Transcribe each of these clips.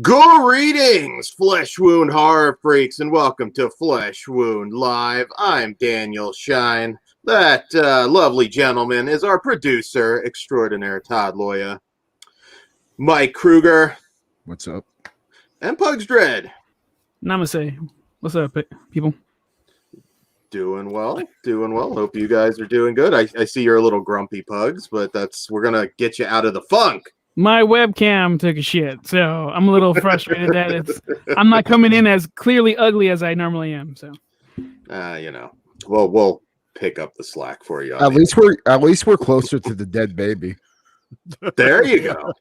Greetings, Flesh Wound horror freaks, and welcome to Flesh Wound Live. I'm Daniel Shine. That lovely gentleman is our producer extraordinaire, Todd Loya. Mike Kruger. What's up? And Pugs Dread. Namaste. What's up, people? Doing well. Hope you guys are doing good. I see you're a little grumpy, Pugs, but we're going to get you out of the funk. My webcam took a shit, so I'm a little frustrated that I'm not coming in as clearly ugly as I normally am. So, we'll pick up the slack for you. At least we're closer to the dead baby. There you go.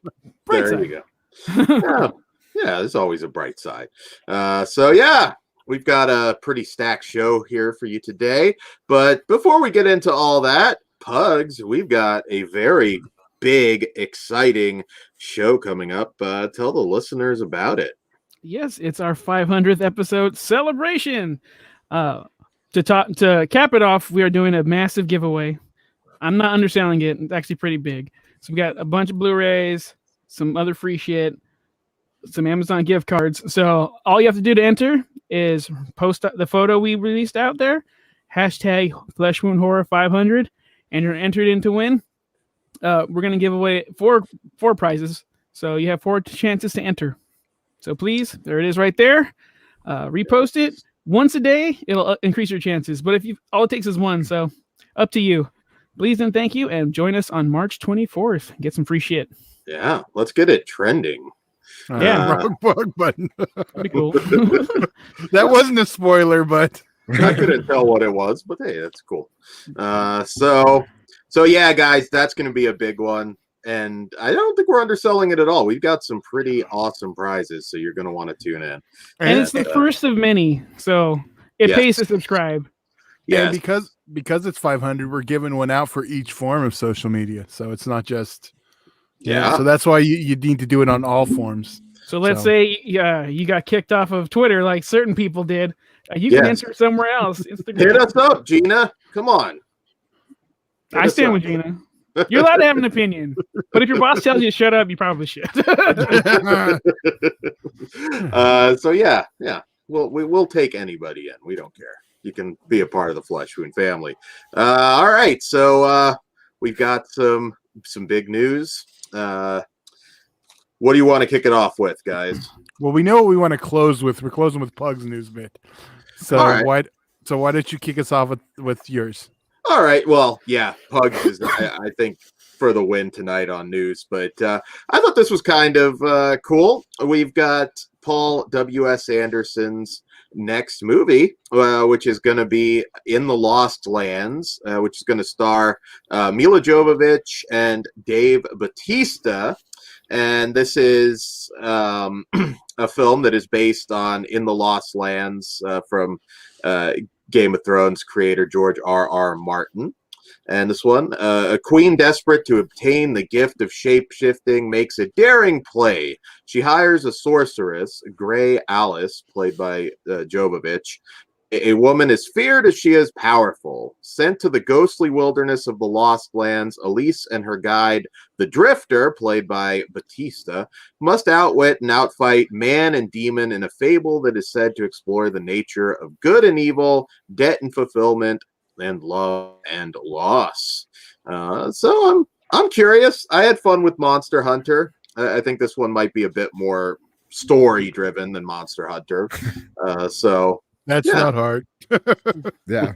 Bright there side. you go. Yeah, there's always a bright side. We've got a pretty stacked show here for you today. But before we get into all that, Pugs, we've got a very big, exciting show coming up. Tell the listeners about it. Yes, it's our 500th episode celebration. To cap it off, we are doing a massive giveaway. I'm not underselling it. It's actually pretty big. So we got a bunch of Blu-rays, some other free shit, some Amazon gift cards. So all you have to do to enter is post the photo we released out there, hashtag FleshWoundHorror500, and you're entered in to win. We're going to give away four prizes. So you have 4 chances to enter. So please, there it is right there. Repost it once a day. It'll increase your chances. But all it takes is one. So up to you. Please and thank you. And join us on March 24th. Get some free shit. Yeah, let's get it trending. Wrong bug button. Pretty cool. That wasn't a spoiler, but I couldn't tell what it was, but hey, that's cool. So yeah, guys, that's going to be a big one. And I don't think we're underselling it at all. We've got some pretty awesome prizes, so you're going to want to tune in. And it's the first of many, so it pays to subscribe. Yeah, because it's 500, we're giving one out for each form of social media. So it's not just so that's why you need to do it on all forms. So let's say you got kicked off of Twitter like certain people did. You can enter somewhere else. Instagram. Hit us up, Gina. Come on. I stand with Gina. You're allowed to have an opinion, but if your boss tells you to shut up, you probably should. We'll take anybody in. We don't care. You can be a part of the Flesh Wound family. All right, so we've got some big news. What do you want to kick it off with, guys? Well, we know what we want to close with. We're closing with Pug's news bit. So why don't you kick us off with yours? All right. Well, yeah, Pugs is, I think, for the win tonight on news. But I thought this was kind of cool. We've got Paul W.S. Anderson's next movie, which is going to be In the Lost Lands, which is going to star Mila Jovovich and Dave Bautista. And this is a film that is based on In the Lost Lands from Game of Thrones creator George R.R. Martin. And this one, a queen desperate to obtain the gift of shape-shifting makes a daring play. She hires a sorceress, Grey Alice, played by Jovovich. A woman is feared as she is powerful. Sent to the ghostly wilderness of the Lost Lands, Elise and her guide, the Drifter, played by Bautista, must outwit and outfight man and demon in a fable that is said to explore the nature of good and evil, debt and fulfillment, and love and loss. So I'm curious. I had fun with Monster Hunter. I think this one might be a bit more story-driven than Monster Hunter. That's not hard. Yeah.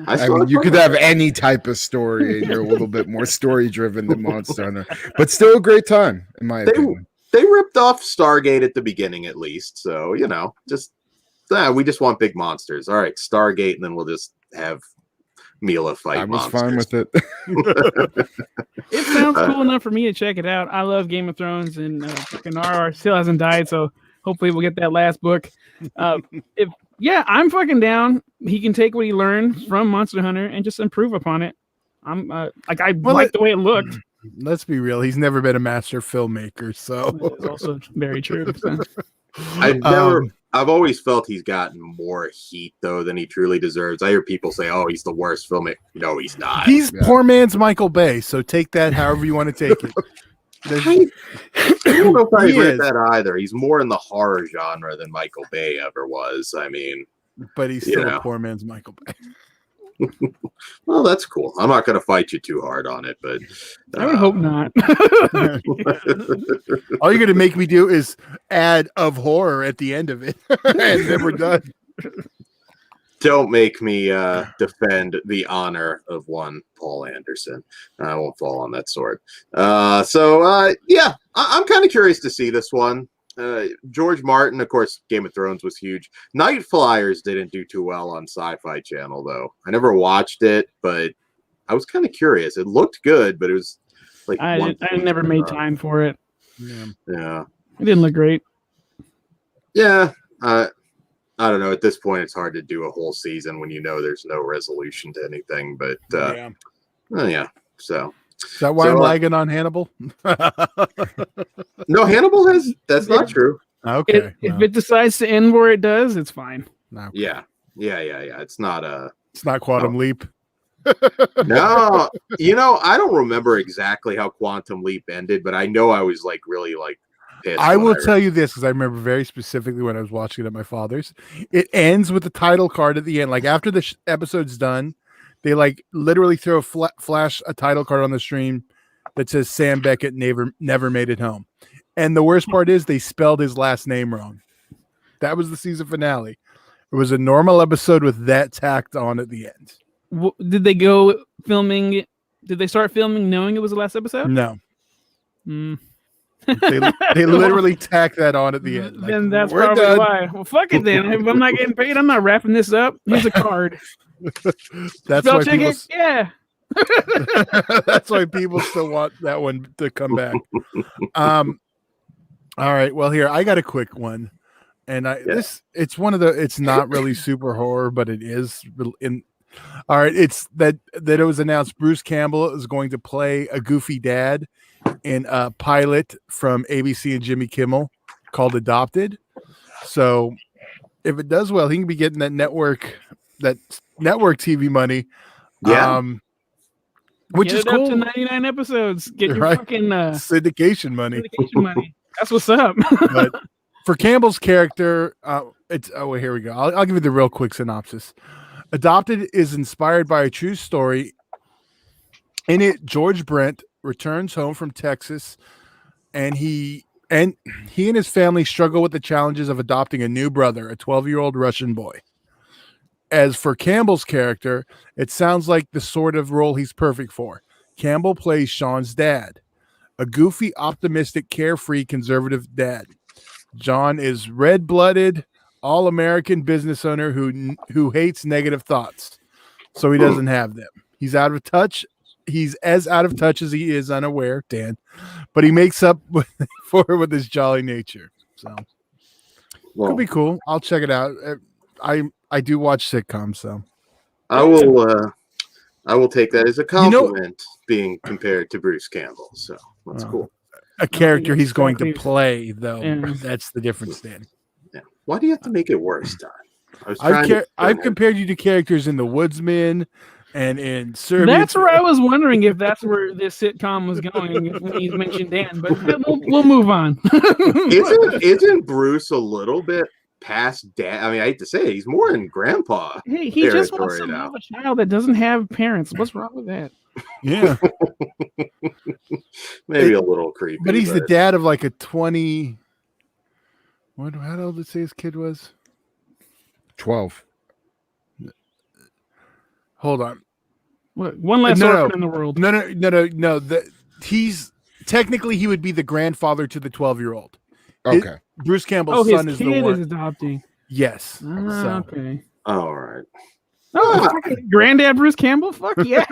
I mean, you could have any type of story and you're a little bit more story driven than Monster Hunter, but still a great time, in my opinion. They ripped off Stargate at the beginning, at least. So, we just want big monsters. All right, Stargate, and then we'll just have Mila fight monsters. I was fine with it. It sounds cool enough for me to check it out. I love Game of Thrones, and R.R. still hasn't died, so hopefully we'll get that last book. I'm fucking down. He can take what he learned from Monster Hunter and just improve upon it. I like the way it looked. Let's be real. He's never been a master filmmaker, so it's also very true. So. I've I've always felt he's gotten more heat though than he truly deserves. I hear people say, "Oh, he's the worst filmmaker." No, he's not. He's poor man's Michael Bay, so take that however you want to take it. I don't know if I agree with that either. He's more in the horror genre than Michael Bay ever was. I mean, but he's still a poor man's Michael Bay. Well, that's cool. I'm not going to fight you too hard on it, but I would hope not. All you're going to make me do is add of horror at the end of it, and then we're done. Don't make me defend the honor of one Paul Anderson. I won't fall on that sword. Yeah, I'm kind of curious to see this one. George Martin, of course, Game of Thrones was huge. Night Flyers didn't do too well on Sci-Fi Channel, though. I never watched it, but I was kind of curious. It looked good, but it was like I never made time for it. Yeah, it didn't look great. Yeah, I don't know. At this point, it's hard to do a whole season when you know there's no resolution to anything. But yeah. So is that why I'm lagging on Hannibal? No, Hannibal has. That's not true. Okay. If it decides to end where it does, it's fine. Okay. Yeah. It's not a. It's not Quantum Leap. No, I don't remember exactly how Quantum Leap ended, but I know I was really pissed. I will tell you this because I remember very specifically when I was watching it at my father's. It ends with the title card at the end. Like after the episode's done, they literally throw a title card on the stream that says Sam Beckett never made it home. And the worst part is they spelled his last name wrong. That was the season finale. It was a normal episode with that tacked on at the end. Did they go filming? Did they start filming knowing it was the last episode? No. They literally tack that on at the end. Then that's probably why. Well, fuck it then. If I'm not getting paid, I'm not wrapping this up. Here's a card. That's why people. Yeah. That's why people still want that one to come back. All right. Well, here I got a quick one, and it's one of the. It's not really super horror, but it is in. All right, it's that it was announced Bruce Campbell is going to play a goofy dad in a pilot from ABC and Jimmy Kimmel called Adopted. So if it does well, he can be getting that network TV money. Yeah. Which is cool. Up to 99 episodes. Get your fucking syndication money. That's what's up. But for Campbell's character, here we go. I'll give you the real quick synopsis. Adopted is inspired by a true story. In it, George Brent returns home from Texas, and he and his family struggle with the challenges of adopting a new brother, a 12-year-old Russian boy. As for Campbell's character, it sounds like the sort of role he's perfect for. Campbell plays Sean's dad, a goofy, optimistic, carefree, conservative dad. John is red-blooded, all-American business owner who hates negative thoughts, so he doesn't have them. He's out of touch. He's as out of touch as he is unaware, Dan, but he makes up for it with his jolly nature. So could be cool. I'll check it out. I do watch sitcoms, so I will take that as a compliment being compared to Bruce Campbell. So that's cool. A character he's going to play, though. Yeah. That's the difference, Dan. Yeah. Why do you have to make it worse, Don? I've compared you to characters in The Woodsman and in Serbia. That's where I was wondering if that's where this sitcom was going when you mentioned Dan, but we'll move on. Isn't Bruce a little bit past dad? I mean, I hate to say it, he's more in grandpa. Hey, he just wants to have a child that doesn't have parents. What's wrong with that? Yeah. Maybe a little creepy. But he's the dad of like a 20. How old did he say his kid was? 12. Hold on. One less orphan in the world. No. He's technically he would be the grandfather to the 12-year-old. Okay. Bruce Campbell's son is the one. His kid is adopting. Yes. Okay. All right. Oh, Granddad Bruce Campbell? Fuck yeah.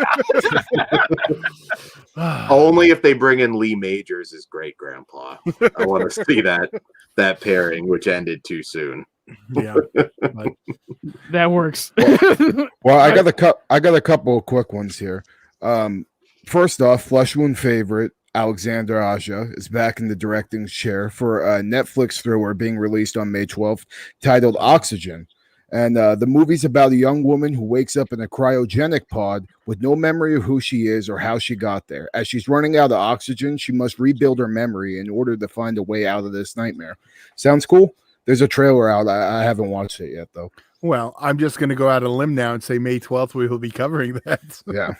Only if they bring in Lee Majors as great grandpa. I want to see that pairing, which ended too soon. Yeah. That works. Well, I got a couple of quick ones here. First off, Flesh Wound favorite. Alexander Aja, is back in the directing chair for a Netflix thriller being released on May 12th titled Oxygen. And the movie's about a young woman who wakes up in a cryogenic pod with no memory of who she is or how she got there. As she's running out of oxygen, she must rebuild her memory in order to find a way out of this nightmare. Sounds cool? There's a trailer out. I haven't watched it yet, though. Well, I'm just going to go out on a limb now and say May 12th we will be covering that. Yeah,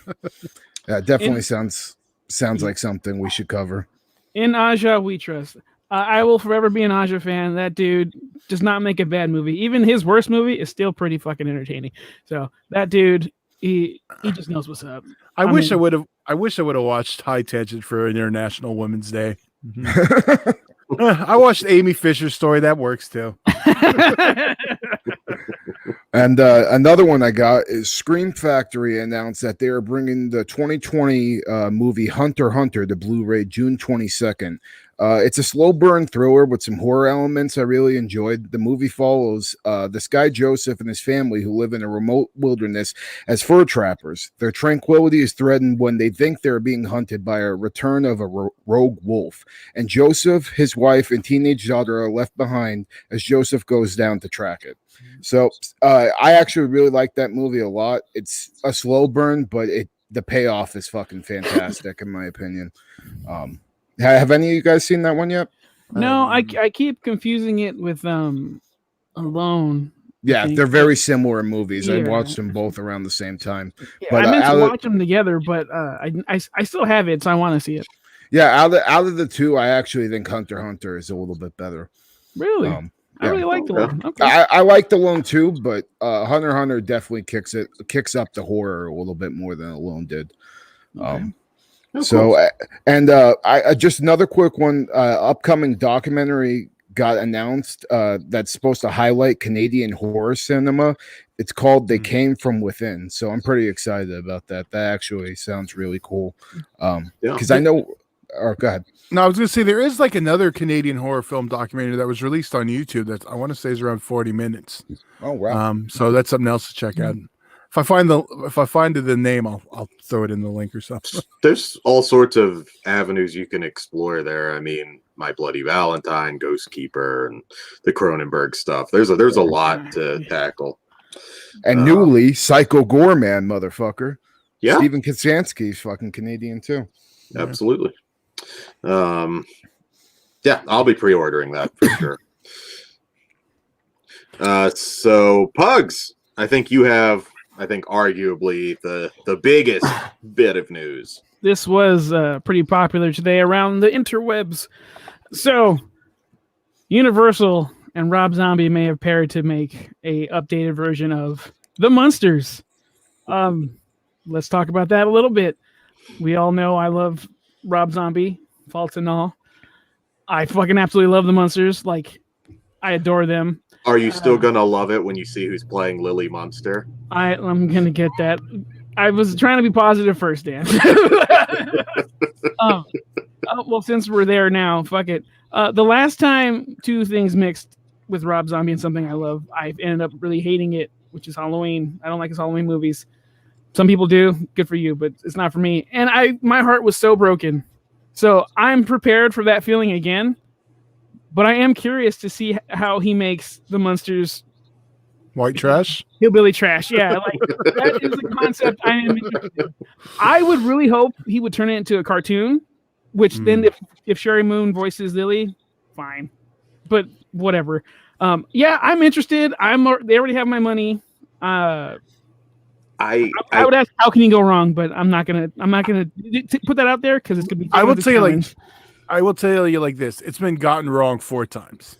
definitely sounds like something we should cover. In Aja, we trust. I will forever be an Aja fan. That dude does not make a bad movie. Even his worst movie is still pretty fucking entertaining. So that dude, he just knows what's up. I wish I would have watched High Tension for International Women's Day. I watched Amy Fisher's story. That works too. And another one I got is Scream Factory announced that they are bringing the 2020 movie Hunter x Hunter to Blu-ray June 22nd. It's a slow burn thriller with some horror elements I really enjoyed. The movie follows this guy Joseph and his family who live in a remote wilderness as fur trappers. Their tranquility is threatened when they think they're being hunted by a return of a rogue wolf. And Joseph, his wife, and teenage daughter are left behind as Joseph goes down to track it. So I actually really like that movie a lot. It's a slow burn, but the payoff is fucking fantastic in my opinion. Have any of you guys seen that one yet? No, I keep confusing it with Alone. Yeah, they're very similar movies. I watched them both around the same time. Yeah, but I meant to watch them together, but I still have it, so I want to see it. Yeah, out of the two, I actually think Hunter x Hunter is a little bit better. Really? I really like the one. Okay. I like Alone too, but Hunter x Hunter definitely kicks up the horror a little bit more than Alone did. Okay. I just another quick one. Upcoming documentary got announced that's supposed to highlight Canadian horror cinema. It's called They Came From Within. So I'm pretty excited about that. That actually sounds really cool. Because I know. Or go ahead. No, I was going to say there is like another Canadian horror film documentary that was released on YouTube that I want to say is around 40 minutes. Oh wow! So that's something else to check out. If I find the name, I'll throw it in the link or something. There's all sorts of avenues you can explore there. I mean, My Bloody Valentine, Ghost Keeper, and the Cronenberg stuff. There's a lot to tackle. And newly, Psycho Goreman, motherfucker. Yeah, Stephen Kaczynski's fucking Canadian too. Absolutely. Yeah, I'll be pre-ordering that for sure. So Pugs, I think you have, arguably the biggest bit of news. This was pretty popular today around the interwebs. So Universal and Rob Zombie may have paired to make a updated version of The Munsters. Let's talk about that a little bit. We all know I love Rob Zombie, faults and all. I fucking absolutely love the Munsters. Like, I adore them. Are you still gonna love it when you see who's playing Lily Munster? I'm gonna get that. I was trying to be positive first, Dan. Well, since we're there now, fuck it. The last time two things mixed with Rob Zombie and something I love, I ended up really hating it, which is Halloween. I don't like his Halloween movies. Some people do. Good for you, but it's not for me. And my heart was so broken. So I'm prepared for that feeling again. But I am curious to see how he makes the Munsters white trash. Hillbilly trash. Yeah, like that is the concept I am interested in. I would really hope he would turn it into a cartoon, which then if Sherry Moon voices Lily, fine. But whatever. Yeah, I'm interested. They already have my money. I would ask how can you go wrong, but I'm not gonna put that out there because it's gonna be. I will tell you like this: it's been gotten wrong 4 times.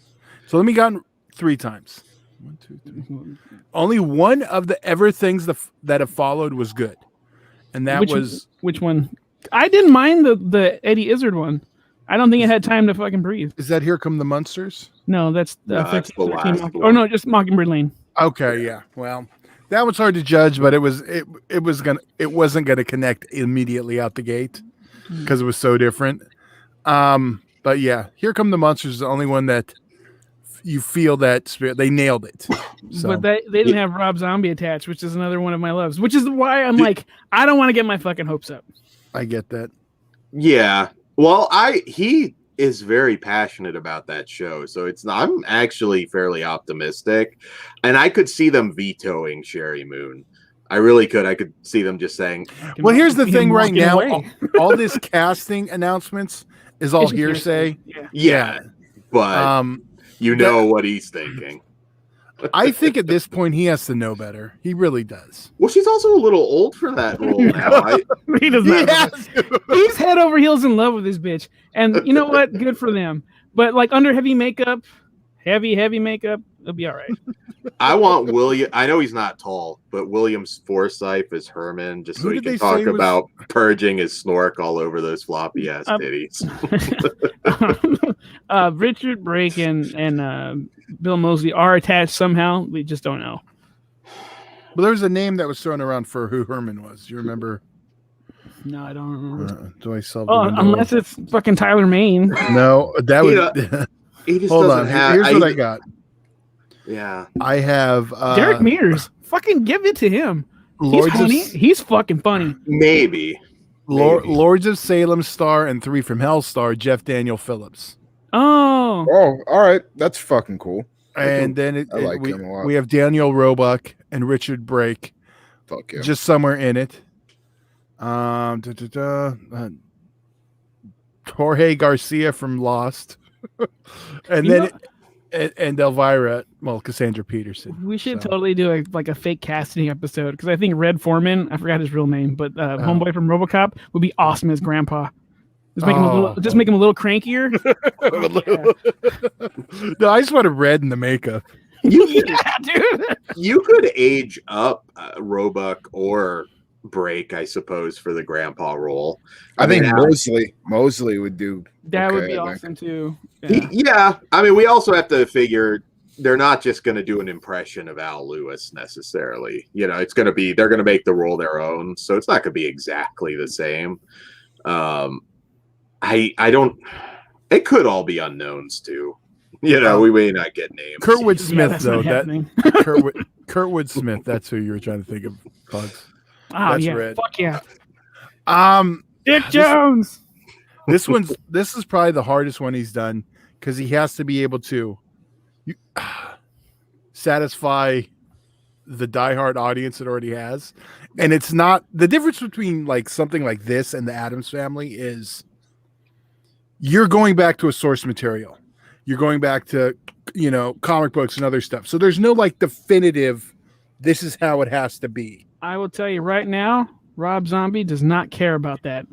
So let me gotten 3 times. 1, 2, 3. Only one of the ever things that have followed was good, and that was which one? I didn't mind the Eddie Izzard one. I don't think it had time to fucking breathe. Is that Here Come the Munsters? No, that's the 13 last or no, just Mockingbird Lane. Okay, yeah. Well, that was hard to judge, but it wasn't gonna connect immediately out the gate because it was so different. But yeah, Here Come the Munsters is the only one that you feel that spirit. They nailed it. So. But they didn't have Rob Zombie attached, which is another one of my loves. Which is why I'm like, I don't want to get my fucking hopes up. I get that. Yeah, Well, he is very passionate about that show, so I'm actually fairly optimistic, and I could see them vetoing Sherry Moon. I really could. I could see them just saying, Well, here's the thing right walking now. away. All this casting announcements is all It's just hearsay. yeah, but you know what he's thinking. I think at this point he has to know better. He really does. Well, she's also a little old for that role now. He does not. He's head over heels in love with this bitch, and you know what? Good for them. But like under heavy makeup, heavy makeup, it'll be all right. I want William. I know he's not tall, but Williams Forsythe as Herman, just so he can talk about purging his snork all over those floppy ass titties. Richard Brake and Bill Moseley are attached somehow. We just don't know. But there was a name that was thrown around for who Herman was. Do you remember? No, I don't remember. Do I sell? Unless it's fucking Tyler Maine. No, that would. He just Hold doesn't on. have. Here's what I got. Yeah, I have Derek Mears. Fucking give it to him. He's fucking funny. Maybe. Lords of Salem star and 3 from Hell star Jeff Daniel Phillips. Oh, all right, that's fucking cool. And then him a lot. We have Daniel Roebuck and Richard Brake. Fuck yeah. Just somewhere in it. Jorge Garcia from Lost, and then and Elvira, Cassandra Peterson. We should totally do a fake casting episode because I think Red Foreman, I forgot his real name, but homeboy from RoboCop would be awesome as Grandpa. Just make him a little crankier. No, I just want a red in the makeup. Dude. You could age up Roebuck or Brake, I suppose, for the Grandpa role. I think Mosley would do. That would be awesome too. Yeah. I mean, we also have to figure they're not just going to do an impression of Al Lewis necessarily. You know, they're going to make the role their own, so it's not going to be exactly the same. It could all be unknowns too. You know, we may not get names. Kurtwood Smith, though. Kurtwood Smith. That's who you were trying to think of. Bugs. Oh that's yeah, red. fuck yeah. Dick Jones. This is probably the hardest one he's done because he has to be able to satisfy the diehard audience it already has, and it's not the difference between like something like this and the Addams Family is you're going back to a source material. You're going back to, comic books and other stuff. So there's no like definitive, this is how it has to be. I will tell you right now, Rob Zombie does not care about that.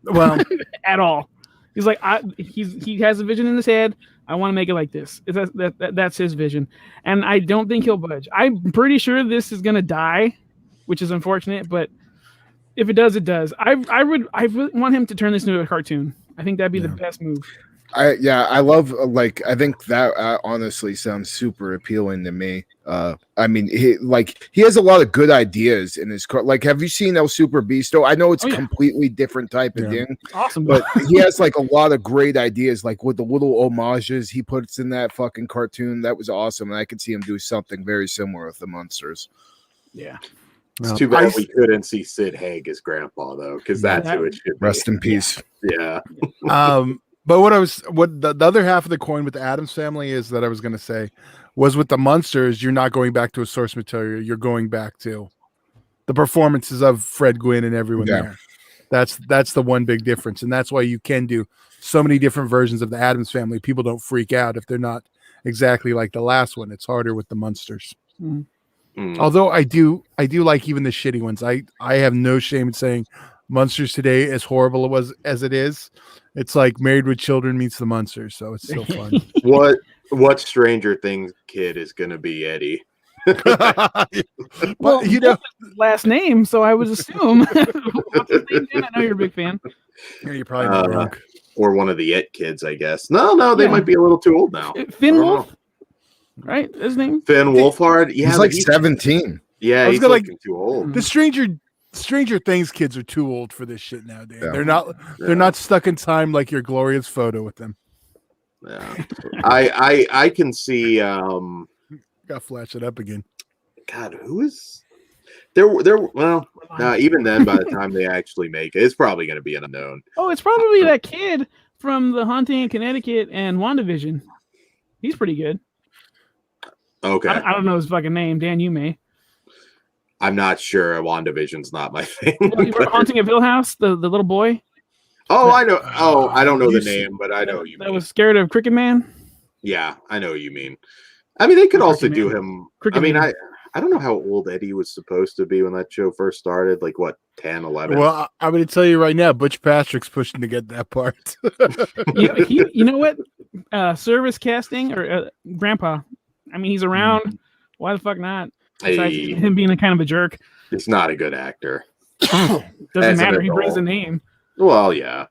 Well, at all. He's like, he has a vision in his head. I want to make it like this. That's his vision. And I don't think he'll budge. I'm pretty sure this is going to die, which is unfortunate. But if it does, it does. I really want him to turn this into a cartoon. I think that'd be the best move. I love I think that honestly sounds super appealing to me. I mean, he has a lot of good ideas in his like. Have you seen El Super Beasto? I know it's a completely different type of thing, awesome, but he has like a lot of great ideas, like with the little homages he puts in that fucking cartoon. That was awesome, and I could see him do something very similar with the Monsters. Yeah. It's too bad we couldn't see Sid Haig as Grandpa though, because that's who it should be. Rest in peace. Yeah. But what the other half of the coin with the Addams Family is that I was going to say was with the Munsters, you're not going back to a source material. You're going back to the performances of Fred Gwynn and everyone there. That's the one big difference. And that's why you can do so many different versions of the Addams Family. People don't freak out if they're not exactly like the last one. It's harder with the Munsters. Although I do like even the shitty ones. I have no shame in saying Munsters Today, as horrible as it is, it's like Married with Children meets the Munsters, so it's still fun. What Stranger Things kid is going to be Eddie? Well, last name, so I would assume. What's his name, Jen? I know you're a big fan. Yeah, you're probably not wrong. Or one of the It kids, I guess. No, they might be a little too old now. Finn Wolf, right? His name? Finn Wolfhard. Yeah, he's like 17. Yeah, he's looking too old. The Stranger Things kids are too old for this shit nowadays. Yeah. They're not stuck in time like your glorious photo with them. Yeah. I can see got flash it up again. God, who is Well, even then, by the time they actually make it, it's probably going to be an unknown. Oh, it's probably that kid from The Haunting in Connecticut and WandaVision. He's pretty good. Okay. I don't know his fucking name. Dan, you may. I'm not sure. WandaVision's not my thing. Well, you remember Haunting of Hill House, the little boy? Oh, I know. Oh, I don't know the name, but I know what you mean. That was scared of Cricket Man? Yeah, I know what you mean. I mean, they could also Cricket do Man. him. Cricket I mean, Man. I don't know how old Eddie was supposed to be when that show first started. Like, what, 10, 11? Well, I'm going to tell you right now, Butch Patrick's pushing to get that part. You know what? Service casting or Grandpa. I mean, he's around. Why the fuck not? Besides him being a kind of a jerk. He's not a good actor. Doesn't matter. He brings the name. Well, yeah.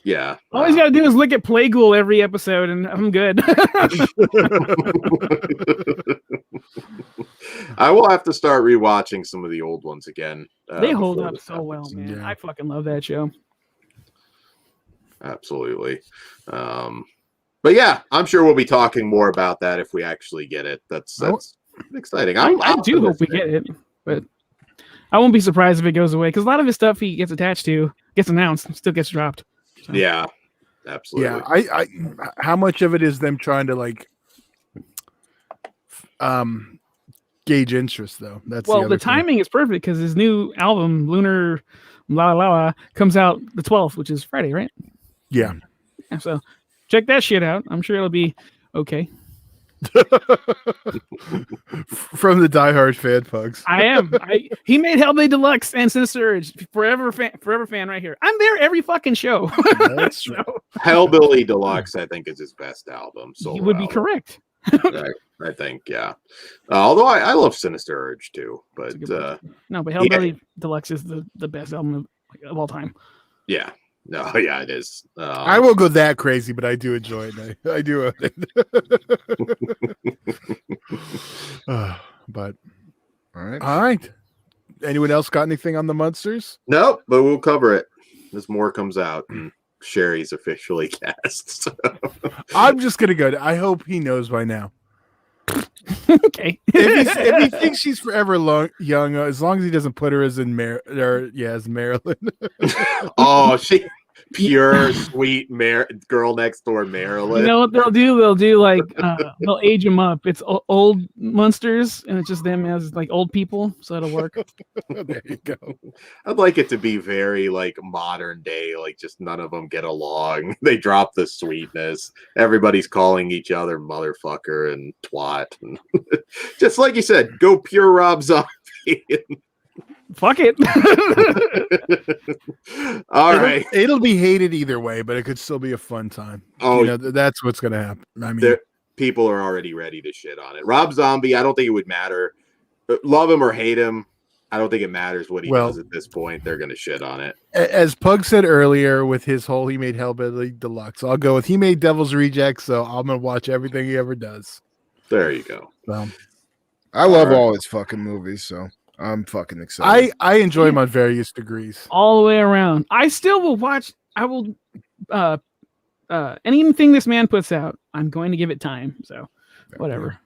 Yeah. All he's got to do is look at Playghoul every episode, and I'm good. I will have to start rewatching some of the old ones again. They hold up this so happens. well, man. Yeah. I fucking love that show. Absolutely. But yeah, I'm sure we'll be talking more about that if we actually get it. That's exciting. I do hope we get it, but I won't be surprised if it goes away because a lot of his stuff he gets attached to gets announced and still gets dropped. So. Yeah, absolutely. Yeah, I how much of it is them trying to like gauge interest though? That's the timing is perfect because his new album Lunar La La La comes out the 12th, which is Friday, right? Yeah. So check that shit out. I'm sure it'll be okay. From the diehard fan pugs. I am. He made Hellblade Deluxe and Sinister Urge. Forever fan right here. I'm there every fucking show. That's true. Hellbilly Deluxe, I think, is his best album. So You would be correct. I think, yeah. Although I love Sinister Urge too, but no, but Hellbilly Deluxe is the best album of all time. yeah. No, yeah, it is. I won't go that crazy, but I do enjoy it. I do. But All right. all right. Anyone else got anything on the Munsters? Nope, but we'll cover it as more comes out and Sherry's officially cast. So. I'm just gonna go. I hope he knows by now. Okay. If he thinks she's forever young, as long as he doesn't put her as as Marilyn. Oh, she pure sweet girl next door Marilyn. You know what they'll do? They'll do like they'll age them up. It's old monsters, and it's just them as like old people, so it'll work. There you go. I'd like it to be very like modern day, like just none of them get along. They drop the sweetness. Everybody's calling each other motherfucker and twat, and just like you said, go pure Rob Zombie. Fuck it. All right. It'll be hated either way, but it could still be a fun time. Oh, that's what's gonna happen. I mean, people are already ready to shit on it. Rob Zombie, I don't think it would matter. Love him or hate him, I don't think it matters what he does at this point. They're gonna shit on it. As Pug said earlier, with his whole he made Hellbilly Deluxe, I'll go with he made Devil's Rejects, so I'm gonna watch everything he ever does. There you go. So, I love all his fucking movies, so I'm fucking excited. I enjoy him on various degrees. All the way around. I still will watch. I will. Anything this man puts out, I'm going to give it time. So, whatever.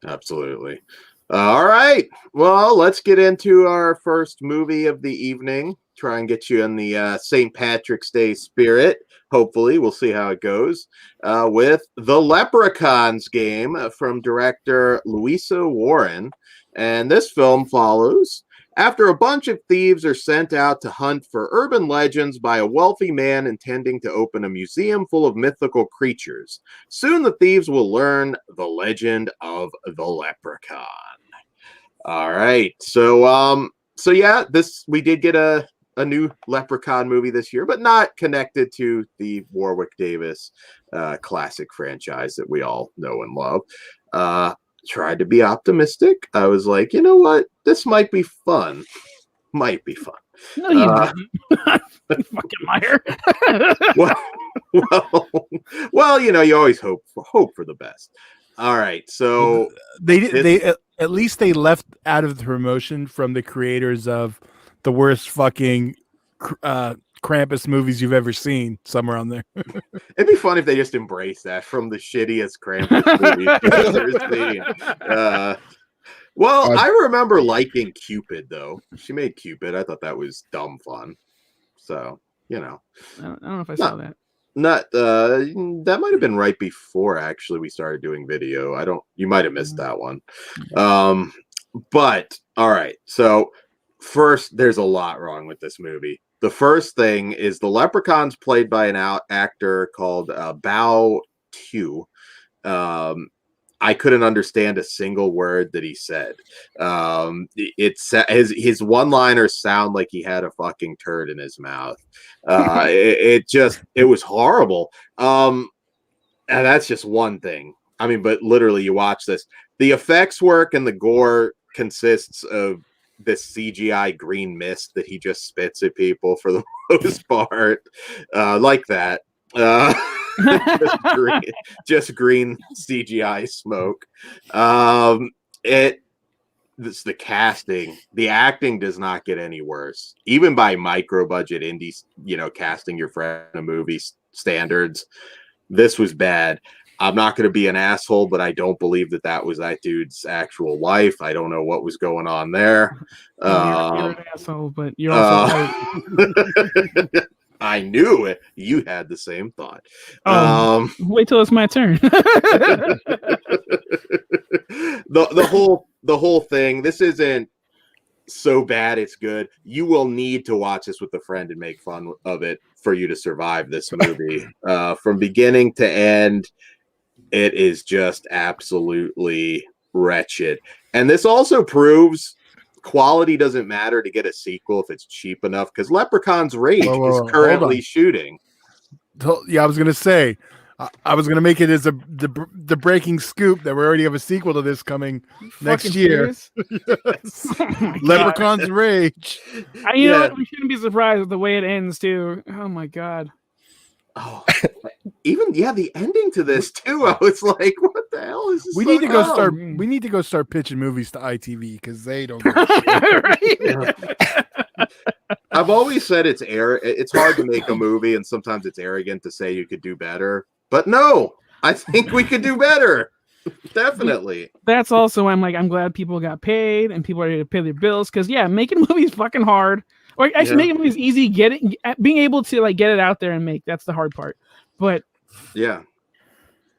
Absolutely. All right. Well, let's get into our first movie of the evening. Try and get you in the St. Patrick's Day spirit. Hopefully, we'll see how it goes with The Leprechauns game from director Louisa Warren. And this film follows after a bunch of thieves are sent out to hunt for urban legends by a wealthy man intending to open a museum full of mythical creatures. Soon the thieves will learn the legend of the leprechaun. All right. So yeah, we did get a new Leprechaun movie this year, but not connected to the Warwick Davis classic franchise that we all know and love. Tried to be optimistic. I was like, you know what? This might be fun. Might be fun. No, you didn't. You fucking liar. well, you know, you always hope for the best. All right, so they at least they left out of the promotion from the creators of the worst fucking Krampus movies you've ever seen, somewhere on there. It'd be fun if they just embrace that from the shittiest Krampus movies you've ever seen. Well, I remember liking Cupid though. She made Cupid. I thought that was dumb fun. So, you know. I don't know if I saw that. Not that might have been right before actually we started doing video. You might have missed that one. But all right. So first, there's a lot wrong with this movie. The first thing is the Leprechaun's played by an actor called Bao Tu. I couldn't understand a single word that he said. His one-liners sound like he had a fucking turd in his mouth. It was horrible. And that's just one thing. I mean, but literally, you watch this. The effects work and the gore consists of this CGI green mist that he just spits at people for the most part, like that. just green CGI smoke. It's the casting. The acting does not get any worse, even by micro budget indie, casting your friend in a movie standards. This was bad. I'm not going to be an asshole, but I don't believe that was that dude's actual wife. I don't know what was going on there. You're an asshole, but you're also right. I knew it. You had the same thought. Wait till it's my turn. the whole thing. This isn't so bad it's good. You will need to watch this with a friend and make fun of it for you to survive this movie. From beginning to end, it is just absolutely wretched. And this also proves quality doesn't matter to get a sequel if it's cheap enough, because Leprechaun's Rage is currently shooting. Yeah, I was gonna say, I was gonna make it as the breaking scoop that we already have a sequel to this coming next year. Yes. Oh Leprechaun's Rage. You know what? We shouldn't be surprised with the way it ends too. Oh my god. Oh, even the ending to this too. I was like, "What the hell is this?" We need to go start pitching movies to ITV because they don't. I've always said it's hard to make a movie, and sometimes it's arrogant to say you could do better. But no, I think we could do better. Definitely. That's also why I'm glad people got paid and people are able to pay their bills, because making movies fucking hard. Or actually, making movies easy. Being able to get it out there and that's the hard part. But yeah.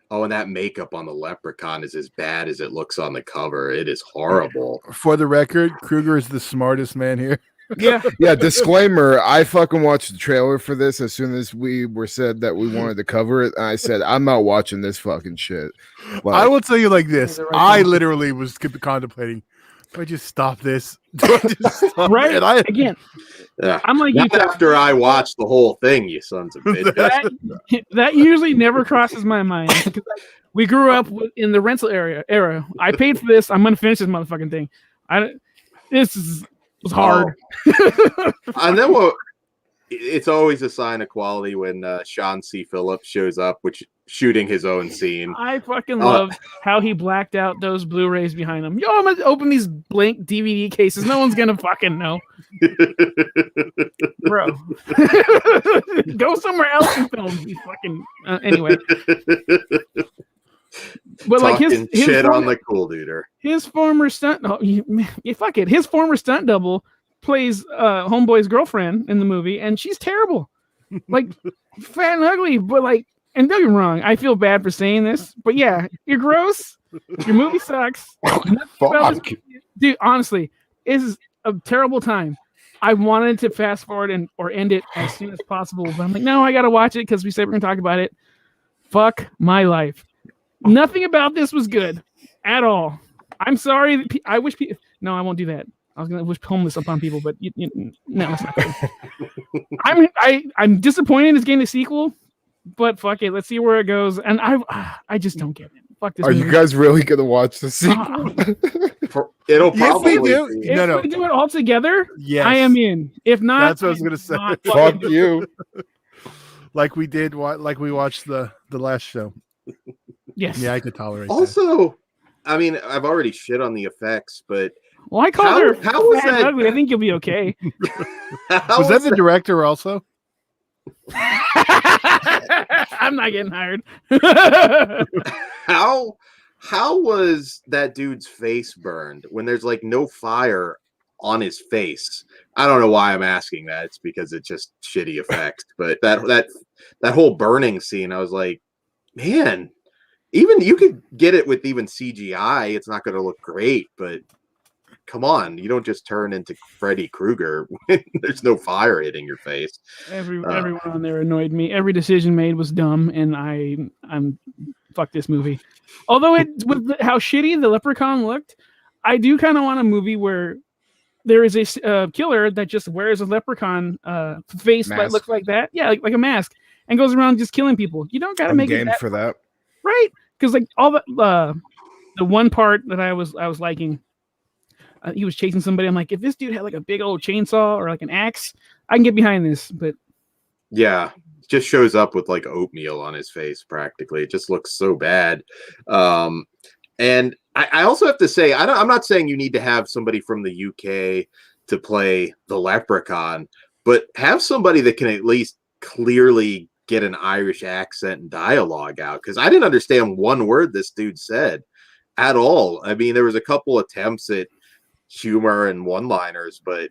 Oh, and that makeup on the Leprechaun is as bad as it looks on the cover. It is horrible. For the record, Kruger is the smartest man here. Yeah. Disclaimer: I fucking watched the trailer for this as soon as we were said that we wanted to cover it, and I said I'm not watching this fucking shit. I will tell you like this: I literally was contemplating. Do I just stop this? Right? Again, I'm like not after I watched the whole thing, you sons of bitches. That usually never crosses my mind. We grew up in the rental era. I paid for this. I'm gonna finish this motherfucking thing. This was hard. And then it's always a sign of quality when Sean C. Phillips shows up, shooting his own scene. I fucking love how he blacked out those Blu-rays behind him. I'm gonna open these blank DVD cases. No one's gonna fucking know. Bro. Go somewhere else and film these fucking anyway. But talking his shit on the cool duder. His former stunt his former stunt double plays Homeboy's girlfriend in the movie, and she's terrible. Fat and ugly, but and don't get me wrong, I feel bad for saying this, but yeah, you're gross. Your movie sucks. Fuck. Dude, honestly, this is a terrible time. I wanted to fast forward or end it as soon as possible, but I'm like, no, I gotta watch it because we said we're gonna talk about it. Fuck my life. Nothing about this was good at all. I'm sorry. I wish people. No, I won't do that. I was gonna wish homeless upon people, but no, it's not good. I'm disappointed it's getting a sequel. But fuck it, let's see where it goes. And I just don't get it. Fuck this. Are you guys really gonna watch the sequel? It'll probably if we do it all together, yes. I am in. If not, that's what I was gonna say. Fuck you. Like we did, like we watched the last show. Yes. Yeah, I could tolerate. Also, I mean, I've already shit on the effects, but I called her. How was that ugly? I think you'll be okay. Was that the director also? I'm not getting hired. How how was that dude's face burned when there's like no fire on his face? I don't know why I'm asking that. It's because it's just shitty effects. But that whole burning scene, I was like, man, even you could get it with even CGI. It's not going to look great, but come on, you don't just turn into Freddy Krueger when there's no fire hitting your face. Everyone on there annoyed me. Every decision made was dumb, and I'm fuck this movie. Although with how shitty the Leprechaun looked, I do kind of want a movie where there is a killer that just wears a leprechaun face that looks like that. Yeah, like a mask, and goes around just killing people. You don't got to make it that, for that, right? Because like all the one part that I was liking, he was chasing somebody. I'm like, if this dude had like a big old chainsaw or like an axe, I can get behind this. But yeah, just shows up with like oatmeal on his face practically. It just looks so bad. And I also have to say, I'm not saying you need to have somebody from the UK to play the Leprechaun, but have somebody that can at least clearly get an Irish accent and dialogue out, because I didn't understand one word this dude said at all. I mean, there was a couple attempts at humor and one-liners, but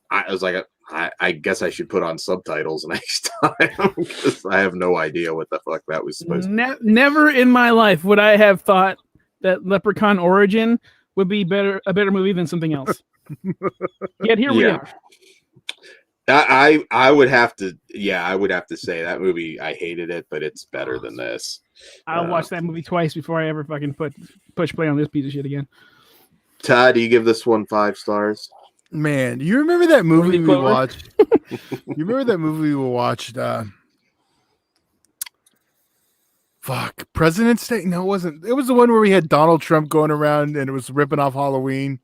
I was like, I guess I should put on subtitles next time because I have no idea what the fuck that was supposed to be. Never in my life would I have thought that Leprechaun Origin would be a better movie than something else. Yet here we are. I would have to say that movie, I hated it, but it's better than this. I'll watch that movie twice before I ever fucking push play on this piece of shit again. Todd, do you give this one 5 stars? Man, you remember that movie we watched? You remember that movie we watched? Fuck, President's Day? No, it wasn't. It was the one where we had Donald Trump going around and it was ripping off Halloween.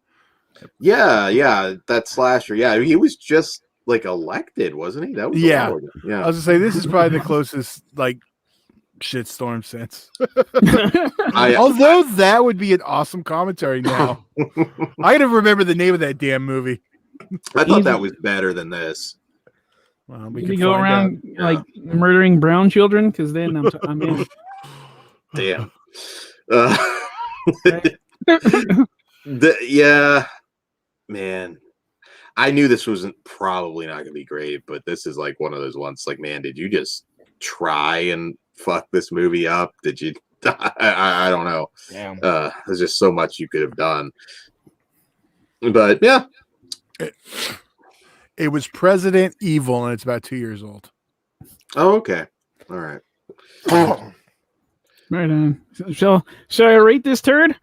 Yeah, that slasher. Yeah, he was just like elected, wasn't he? That was yeah. I was gonna say this is probably the closest like shitstorm since. Although that would be an awesome commentary now. I gotta remember the name of that damn movie. I thought that was better than this. Well, we can go around like murdering brown children, because then I'm in. Damn. Yeah, man. I knew this wasn't probably not gonna be great, but this is like one of those ones. Like, man, did you just try and fuck this movie up? Did you? I don't know. Damn. There's just so much you could have done. But yeah, it was President Evil, and it's about 2 years old. Oh, okay. All right. Right on. Shall I rate this turd?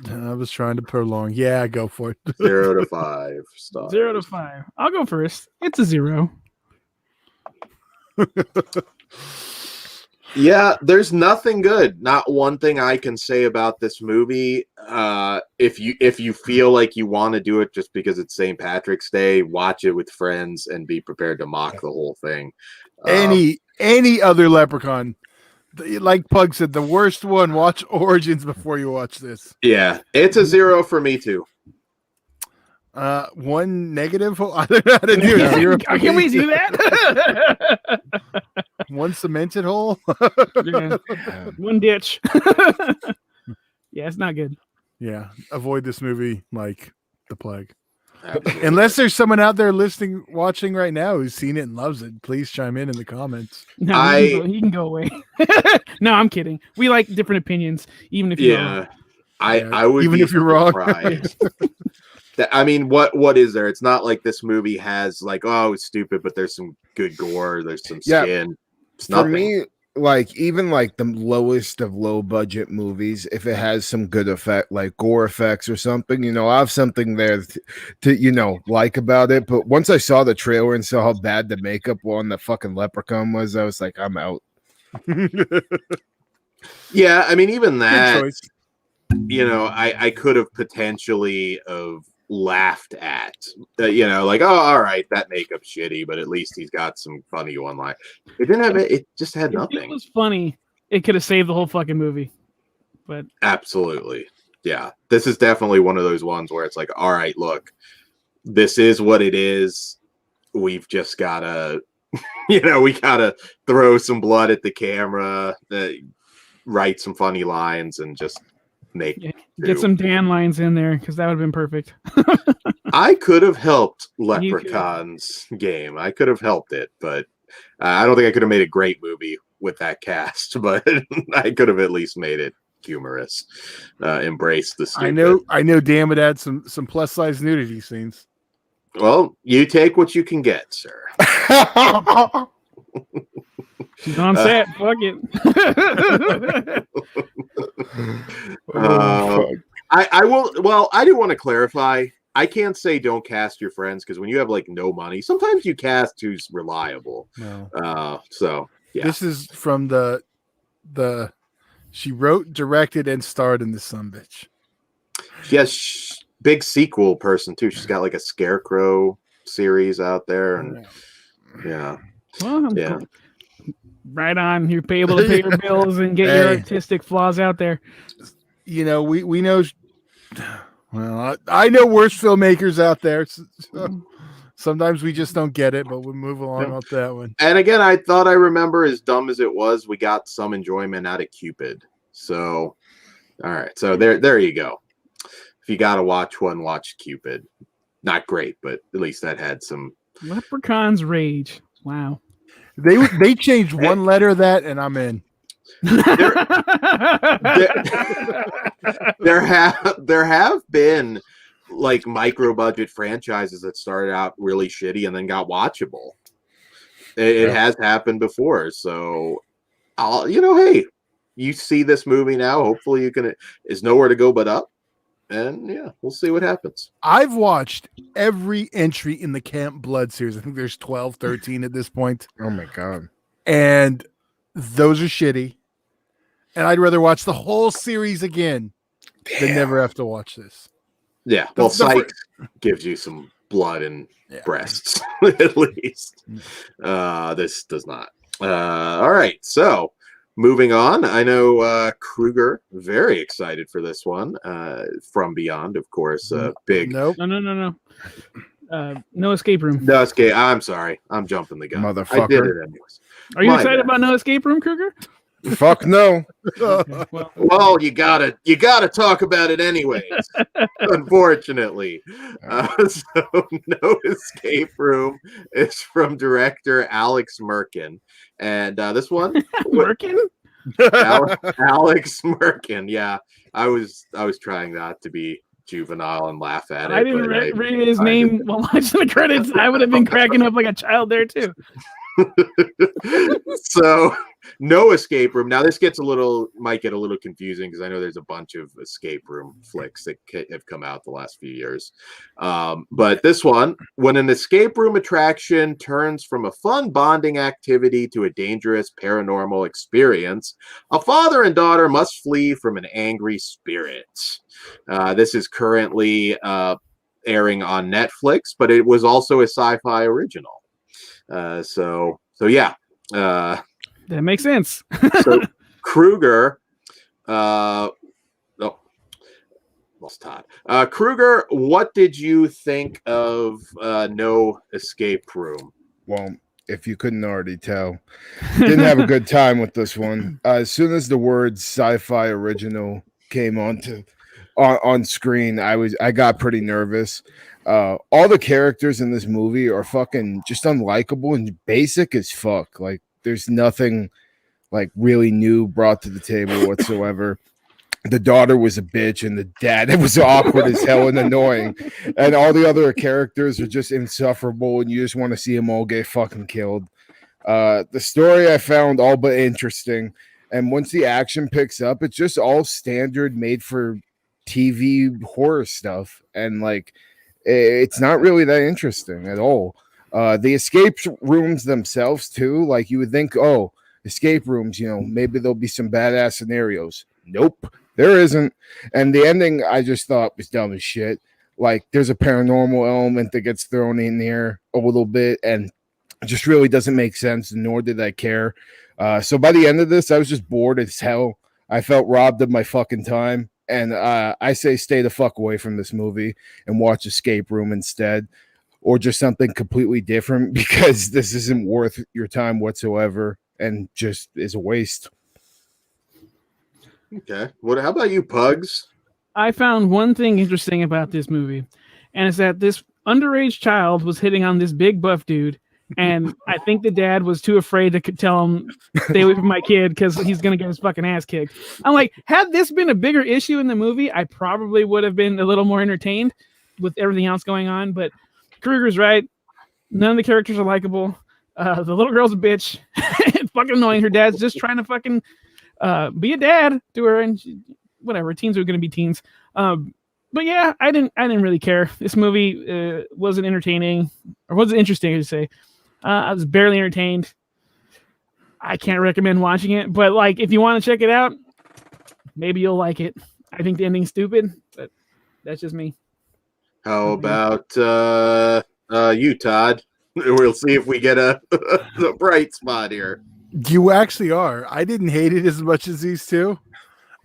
I was trying to prolong. Yeah, go for it. 0 to 5 stars. 0 to 5. I'll go first. It's a 0. Yeah, there's nothing good. Not one thing I can say about this movie. If you feel like you want to do it just because it's St. Patrick's Day, watch it with friends and be prepared to mock the whole thing. Any other Leprechaun, like Pug said, the worst one. Watch Origins before you watch this. Yeah, it's a 0 for me too. One negative. I don't know how to do it. 0. Can we do that? One cemented hole. Yeah. One ditch. Yeah, it's not good. Yeah, avoid this movie like the plague. Absolutely. Unless there's someone out there watching right now who's seen it and loves it, please chime in the comments. No, he can go away. No, I'm kidding. We like different opinions, even if you're wrong. I would, even if you're wrong. I mean, what is there? It's not like this movie has like, oh, it's stupid, but there's some good gore. There's some skin. It's for me, like even like the lowest of low budget movies, if it has some good effect, like gore effects or something, I have something there to like about it. But once I saw the trailer and saw how bad the makeup on the fucking Leprechaun was, I was like, I'm out. Yeah, I mean, even that, I could have potentially laughed at, like, oh, all right, that makeup's shitty, but at least he's got some funny one line. It didn't have it just had nothing. If it was funny, it could have saved the whole fucking movie. But absolutely, yeah, this is definitely one of those ones where it's like, all right, look, this is what it is. We've just gotta we gotta throw some blood at the camera, write some funny lines, and just make. Yeah, get some Dan lines in there because that would have been perfect. I could have helped could. Leprechaun's game. I could have helped it, but I don't think I could have made a great movie with that cast. But I could have at least made it humorous. Embrace the stupid. I know. Dan would add some plus size nudity scenes. Well, you take what you can get, sir. She's on set. Fuck it. I will. Well, I do want to clarify. I can't say don't cast your friends because when you have like no money, sometimes you cast who's reliable. No. So yeah, This is from the. She wrote, directed, and starred in the sumbitch. yes, big sequel person too. She's got like a Scarecrow series out there, and yeah. Well, Yeah. right on. You're able to pay your bills and get your artistic flaws out there. You know, we know. Well, I know worse filmmakers out there. So sometimes we just don't get it, but we'll move along with that one. And again, I thought I remember, as dumb as it was, we got some enjoyment out of Cupid. So, all right. So there you go. If you got to watch one, watch Cupid. Not great, but at least that had some. Leprechaun's Rage. Wow. They changed one letter of that, and I'm in. There have been like micro budget franchises that started out really shitty and then got watchable. It has happened before. So hey, you see this movie now. Hopefully is nowhere to go but up. And yeah, we'll see what happens. I've watched every entry in the Camp Blood series. I think there's 12, 13 at this point. Oh my God. And those are shitty. And I'd rather watch the whole series again than never have to watch this. Yeah. Well, Psych gives you some blood and breasts, at least. This does not. All right. So moving on. I know Kruger, very excited for this one. From Beyond, of course. Big. Nope. No. No Escape Room. No Escape. I'm sorry. I'm jumping the gun. Motherfucker. I did it anyways. Are you excited about No Escape Room, Kruger? Fuck no. Okay, well, you gotta talk about it anyways. Unfortunately, so No Escape Room is from director Alex Merkin, and this one, Merkin, Alex Merkin. Yeah, I was trying not to be juvenile and laugh at it. I didn't read his name while watching the credits. I would have been cracking up like a child there too. So No Escape Room. Now this might get a little confusing because I know there's a bunch of escape room flicks that have come out the last few years. But this one, when an escape room attraction turns from a fun bonding activity to a dangerous paranormal experience, a father and daughter must flee from an angry spirit. This is currently airing on Netflix, but it was also a Sci-Fi original. So yeah. That makes sense. So Kruger, lost Todd. Kruger, what did you think of No Escape Room? Well, if you couldn't already tell, didn't have a good time with this one. As soon as the word sci-fi original came on screen, I got pretty nervous. All the characters in this movie are fucking just unlikable and basic as fuck. Like there's nothing like really new brought to the table whatsoever. The daughter was a bitch and the dad, it was awkward as hell and annoying. And all the other characters are just insufferable and you just want to see them all get fucking killed. The story I found all but interesting. And once the action picks up, it's just all standard made for TV horror stuff. And like, it's not really that interesting at all. The escape rooms themselves too, like you would think, oh, escape rooms, maybe there'll be some badass scenarios. Nope, there isn't. And the ending I just thought was dumb as shit. Like there's a paranormal element that gets thrown in there a little bit and it just really doesn't make sense, nor did I care. So by the end of this, I was just bored as hell. I felt robbed of my fucking time. And I say stay the fuck away from this movie and watch Escape Room instead, or just something completely different because this isn't worth your time whatsoever and just is a waste. Okay. How about you, Pugs? I found one thing interesting about this movie, and it's that this underage child was hitting on this big buff dude, and I think the dad was too afraid to tell him, "Stay away from my kid," because he's gonna get his fucking ass kicked. I'm like, had this been a bigger issue in the movie, I probably would have been a little more entertained with everything else going on. But Kruger's right. None of the characters are likable. The little girl's a bitch. It's fucking annoying. Her dad's just trying to fucking be a dad to her, and whatever. Teens are going to be teens. But yeah, I didn't really care. This movie wasn't entertaining, or wasn't interesting, I should say. I was barely entertained. I can't recommend watching it, but like, if you want to check it out, maybe you'll like it. I think the ending's stupid, but that's just me. How about you, Todd? We'll see if we get a bright spot here. You actually are. I didn't hate it as much as these two.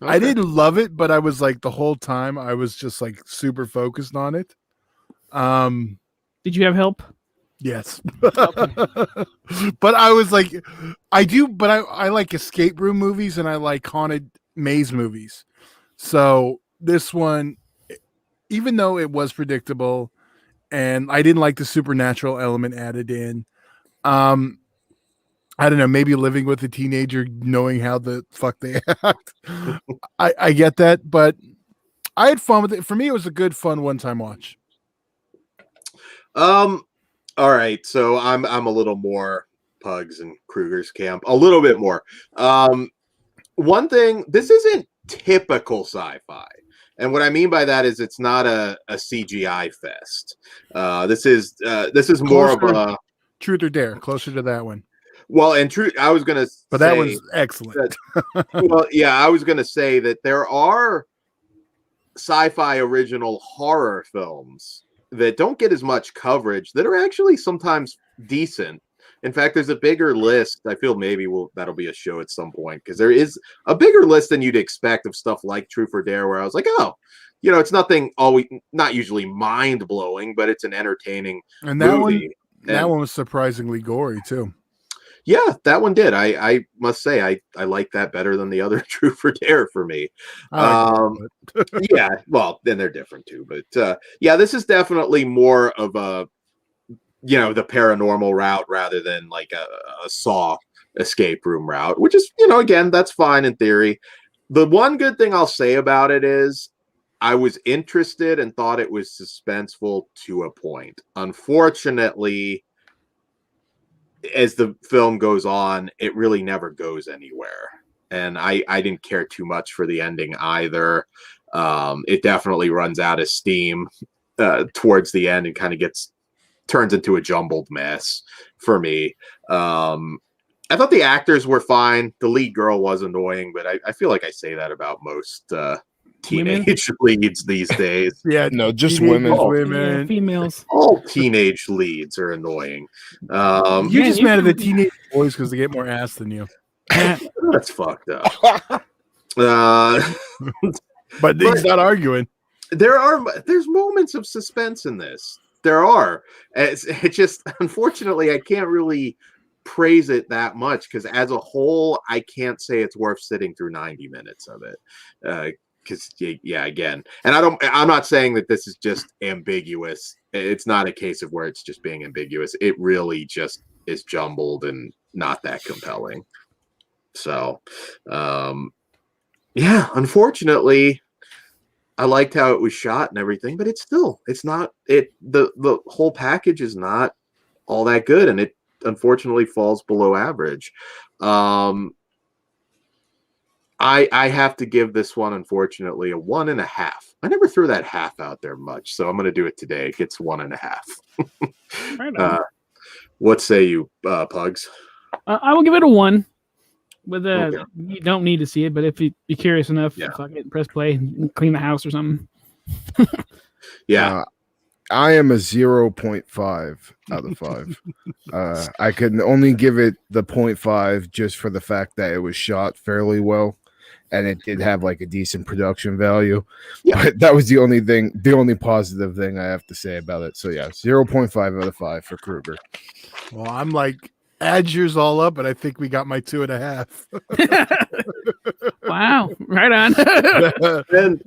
Okay. I didn't love it, but I was like, the whole time I was just like super focused on it. Did you have help? Yes. But I was like, I like escape room movies and I like haunted maze movies. So this one, even though it was predictable and I didn't like the supernatural element added in, I don't know, maybe living with a teenager, knowing how the fuck they act. I get that, but I had fun with it. For me, it was a good, fun one-time watch. All right, so I'm a little more Pugs and Kruger's camp, a little bit more. One thing, this isn't typical sci-fi, and what I mean by that is it's not a CGI fest. This is more of a Truth or Dare, closer to that one. Well, and true, I was gonna, but that was excellent. Well, yeah, I was gonna say that there are sci-fi original horror films that don't get as much coverage that are actually sometimes decent. In fact, there's a bigger list. I feel maybe that'll be a show at some point, because there is a bigger list than you'd expect of stuff like Truth or Dare, where I was like, oh, it's nothing not usually mind blowing, but it's an entertaining movie. That one was surprisingly gory too. Yeah, that one did. I must say I like that better than the other Truth or Dare for me. Yeah, well, then they're different too. But yeah, this is definitely more of a the paranormal route rather than like a Saw escape room route, which is again, that's fine in theory. The one good thing I'll say about it is I was interested and thought it was suspenseful to a point. Unfortunately, as the film goes on, it really never goes anywhere. And I didn't care too much for the ending either. It definitely runs out of steam towards the end and kind of turns into a jumbled mess for me. I thought the actors were fine. The lead girl was annoying, but I feel like I say that about most teenage leads these days. Yeah, no, just women. Yeah, females. All teenage leads are annoying. You're just mad at the teenage boys because they get more ass than you. That's fucked up. But he's not arguing. There's moments of suspense in this. There are. It's just, unfortunately, I can't really praise it that much, because as a whole, I can't say it's worth sitting through 90 minutes of it. Because again, and I'm not saying that this is just ambiguous. It's not a case of where it's just being ambiguous. It really just is jumbled and not that compelling. So, yeah, unfortunately, I liked how it was shot and everything, but the whole package is not all that good, and it unfortunately falls below average. I have to give this one, unfortunately, a 1.5. I never threw that half out there much, so I'm going to do it today. It gets 1.5. Right. What say you, Pugs? I will give it a 1. With Okay. You don't need to see it, but if you're curious enough, fuck it, press play and clean the house or something. Yeah. I am a 0.5 out of 5. I can only give it the 0.5 just for the fact that it was shot fairly well, and it did have like a decent production value. Yeah. But that was the only positive thing I have to say about it. So yeah, 0.5 out of 5 for Kruger. Well, I'm like add yours all up, and I think we got my 2.5. Wow, right on. And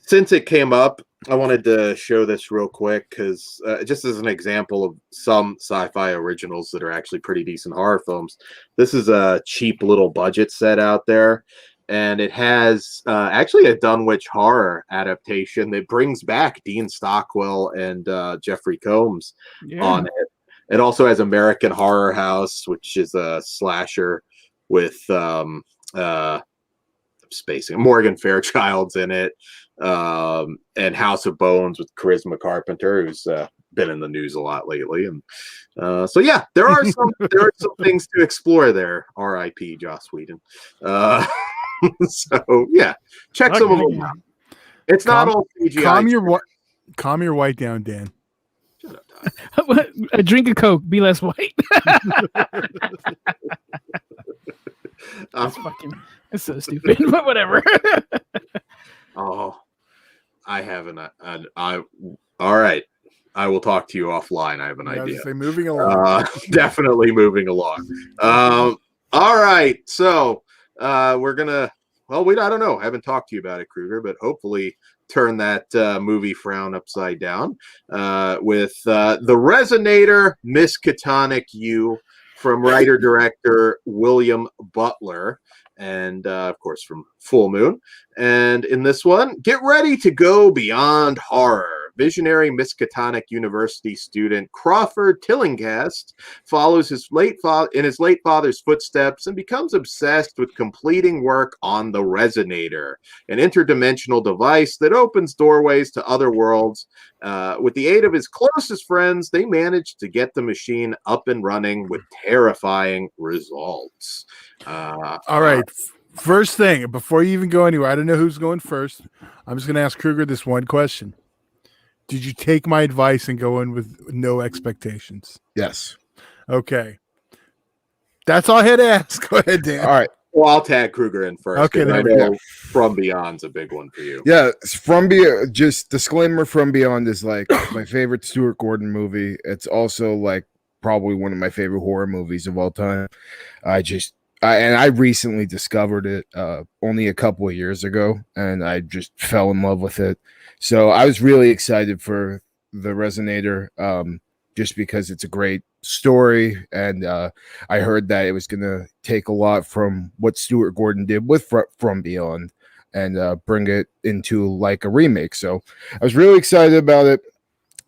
since it came up, I wanted to show this real quick because just as an example of some sci-fi originals that are actually pretty decent horror films, this is a cheap little budget set out there, and it has actually a Dunwich horror adaptation that brings back Dean Stockwell and Jeffrey Combs on it. It also has American Horror House, which is a slasher with spacing Morgan Fairchild's in it, and House of Bones with Charisma Carpenter, who's been in the news a lot lately. And so yeah, there are some things to explore there. R.I.P. Joss Whedon. So yeah, check some of them out. It's not all CGI. Calm your white down, Dan. Shut up, Todd. A drink of Coke, be less white. That's so stupid, but whatever. Oh, I haven't. All right. I will talk to you offline. I have an idea. Say moving along. Definitely moving along. All right. So we're gonna. Well, I don't know. I haven't talked to you about it, Kruger, but hopefully turn that movie frown upside down with the Resonator, Miskatonic You, from writer-director William Butler, and of course from Full Moon. And in this one, get ready to go beyond horror. Visionary Miskatonic University student Crawford Tillinghast follows in his late father's footsteps and becomes obsessed with completing work on the Resonator, an interdimensional device that opens doorways to other worlds. With the aid of his closest friends, they manage to get the machine up and running with terrifying results. All right. First thing, before you even go anywhere, I don't know who's going first. I'm just going to ask Kruger this one question. Did you take my advice and go in with no expectations? Yes. Okay. That's all I had to ask. Go ahead, Dan. All right. Well, I'll tag Kruger in first. Okay, I know From Beyond's a big one for you. Yeah, From Beyond. Just disclaimer: From Beyond is like my favorite Stuart Gordon movie. It's also like probably one of my favorite horror movies of all time. I recently discovered it only a couple of years ago, and I just fell in love with it. So I was really excited for the Resonator, just because it's a great story, and I heard that it was going to take a lot from what Stuart Gordon did with From Beyond and bring it into like a remake. So I was really excited about it.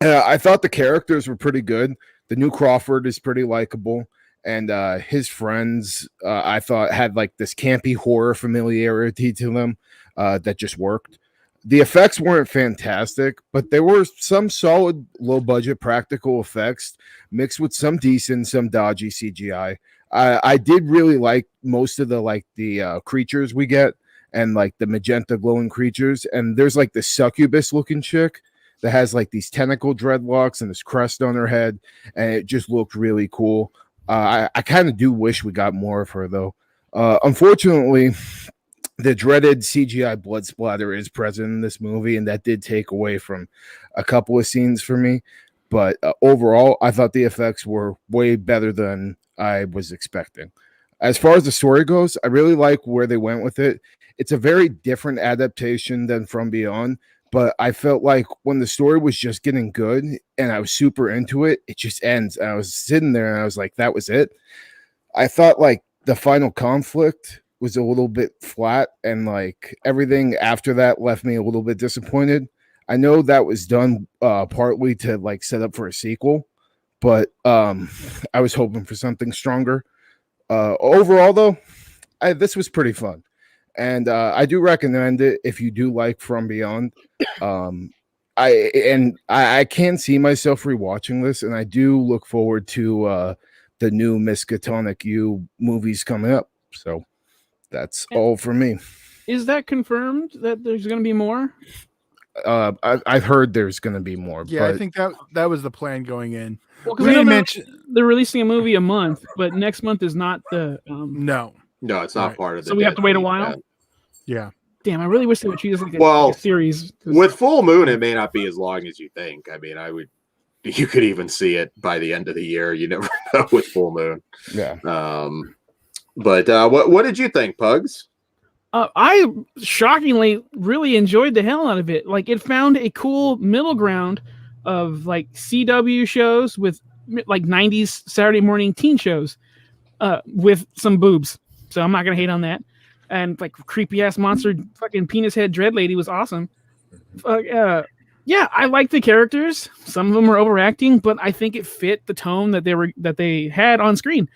I thought the characters were pretty good. The new Crawford is pretty likable. And his friends, I thought, had like this campy horror familiarity to them that just worked. The effects weren't fantastic, but there were some solid low-budget practical effects mixed with some decent, some dodgy CGI. I did really like most of the creatures we get, and like the magenta glowing creatures. And there's like the succubus-looking chick that has like these tentacle dreadlocks and this crest on her head, and it just looked really cool. I kind of do wish we got more of her, though. Unfortunately, the dreaded CGI blood splatter is present in this movie, and that did take away from a couple of scenes for me. But overall, I thought the effects were way better than I was expecting. As far as the story goes, I really like where they went with it. It's a very different adaptation than From Beyond, but I felt like when the story was just getting good and I was super into it, it just ends. And I was sitting there and I was like, that was it. I thought like the final conflict was a little bit flat, and like everything after that left me a little bit disappointed. I know that was done partly to like set up for a sequel, but I was hoping for something stronger. Overall, though, this was pretty fun. And I do recommend it if you do like From Beyond. I can see myself rewatching this, and I do look forward to the new Miskatonic You movies coming up. So that's all for me. Is that confirmed that there's going to be more? I've heard there's going to be more. Yeah, I think that was the plan going in. Well, we didn't mention they're releasing a movie a month, but next month is not the. No, it's not part of the. So we have to wait a while. Yeah. Damn, I really wish they would treat us like a series. With Full Moon, it may not be as long as you think. I mean, I would you could even see it by the end of the year. You never know with full moon. Yeah. But what did you think, Pugs? I shockingly really enjoyed the hell out of it. Like, it found a cool middle ground of like CW shows with like 90s Saturday morning teen shows with some boobs. So I'm not gonna hate on that. And like creepy ass monster fucking penis head dread lady was awesome. Yeah, I like the characters. Some of them were overacting, but I think it fit the tone that they had on screen.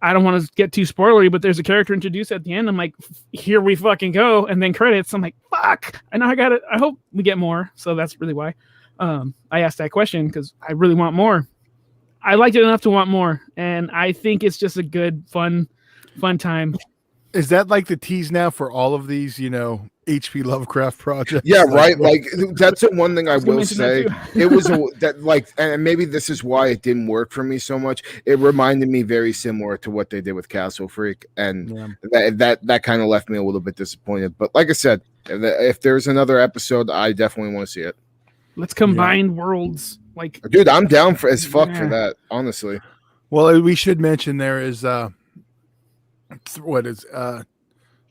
I don't want to get too spoilery, but there's a character introduced at the end. I'm like, here we fucking go. And then credits. I'm like, fuck. I know I got it. I hope we get more. So that's really why I asked that question, because I really want more. I liked it enough to want more. And I think it's just a good, fun time. Is that like the tease now for all of these, H.P. Lovecraft projects? Yeah, right. Like that's the one thing I will say. That It was and maybe this is why it didn't work for me so much. It reminded me very similar to what they did with Castle Freak, and that kind of left me a little bit disappointed. But like I said, if there's another episode, I definitely want to see it. Let's combine worlds. Like, dude, I'm down for for that. Honestly. Well, we should mention there is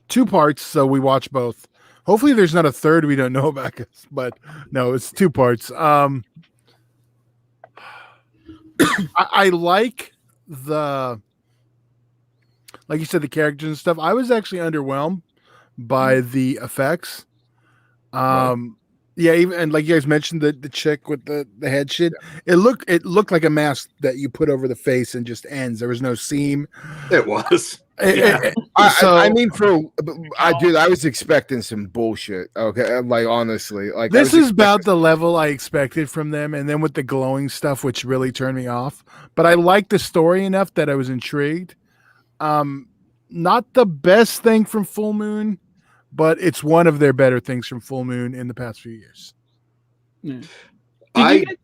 two parts, so we watch both. Hopefully there's not a third we don't know about, but no, it's 2 parts. I like like you said, the characters and stuff. I was actually underwhelmed by the effects. Yeah, even, and like you guys mentioned, the chick with the head shit, it looked like a mask that you put over the face and just ends. There was no seam. It was. I mean, I was expecting some bullshit. Okay, like honestly, like this is about the level I expected from them, and then with the glowing stuff, which really turned me off. But I liked the story enough that I was intrigued. Not the best thing from Full Moon, but it's one of their better things from Full Moon in the past few years. Yeah. Did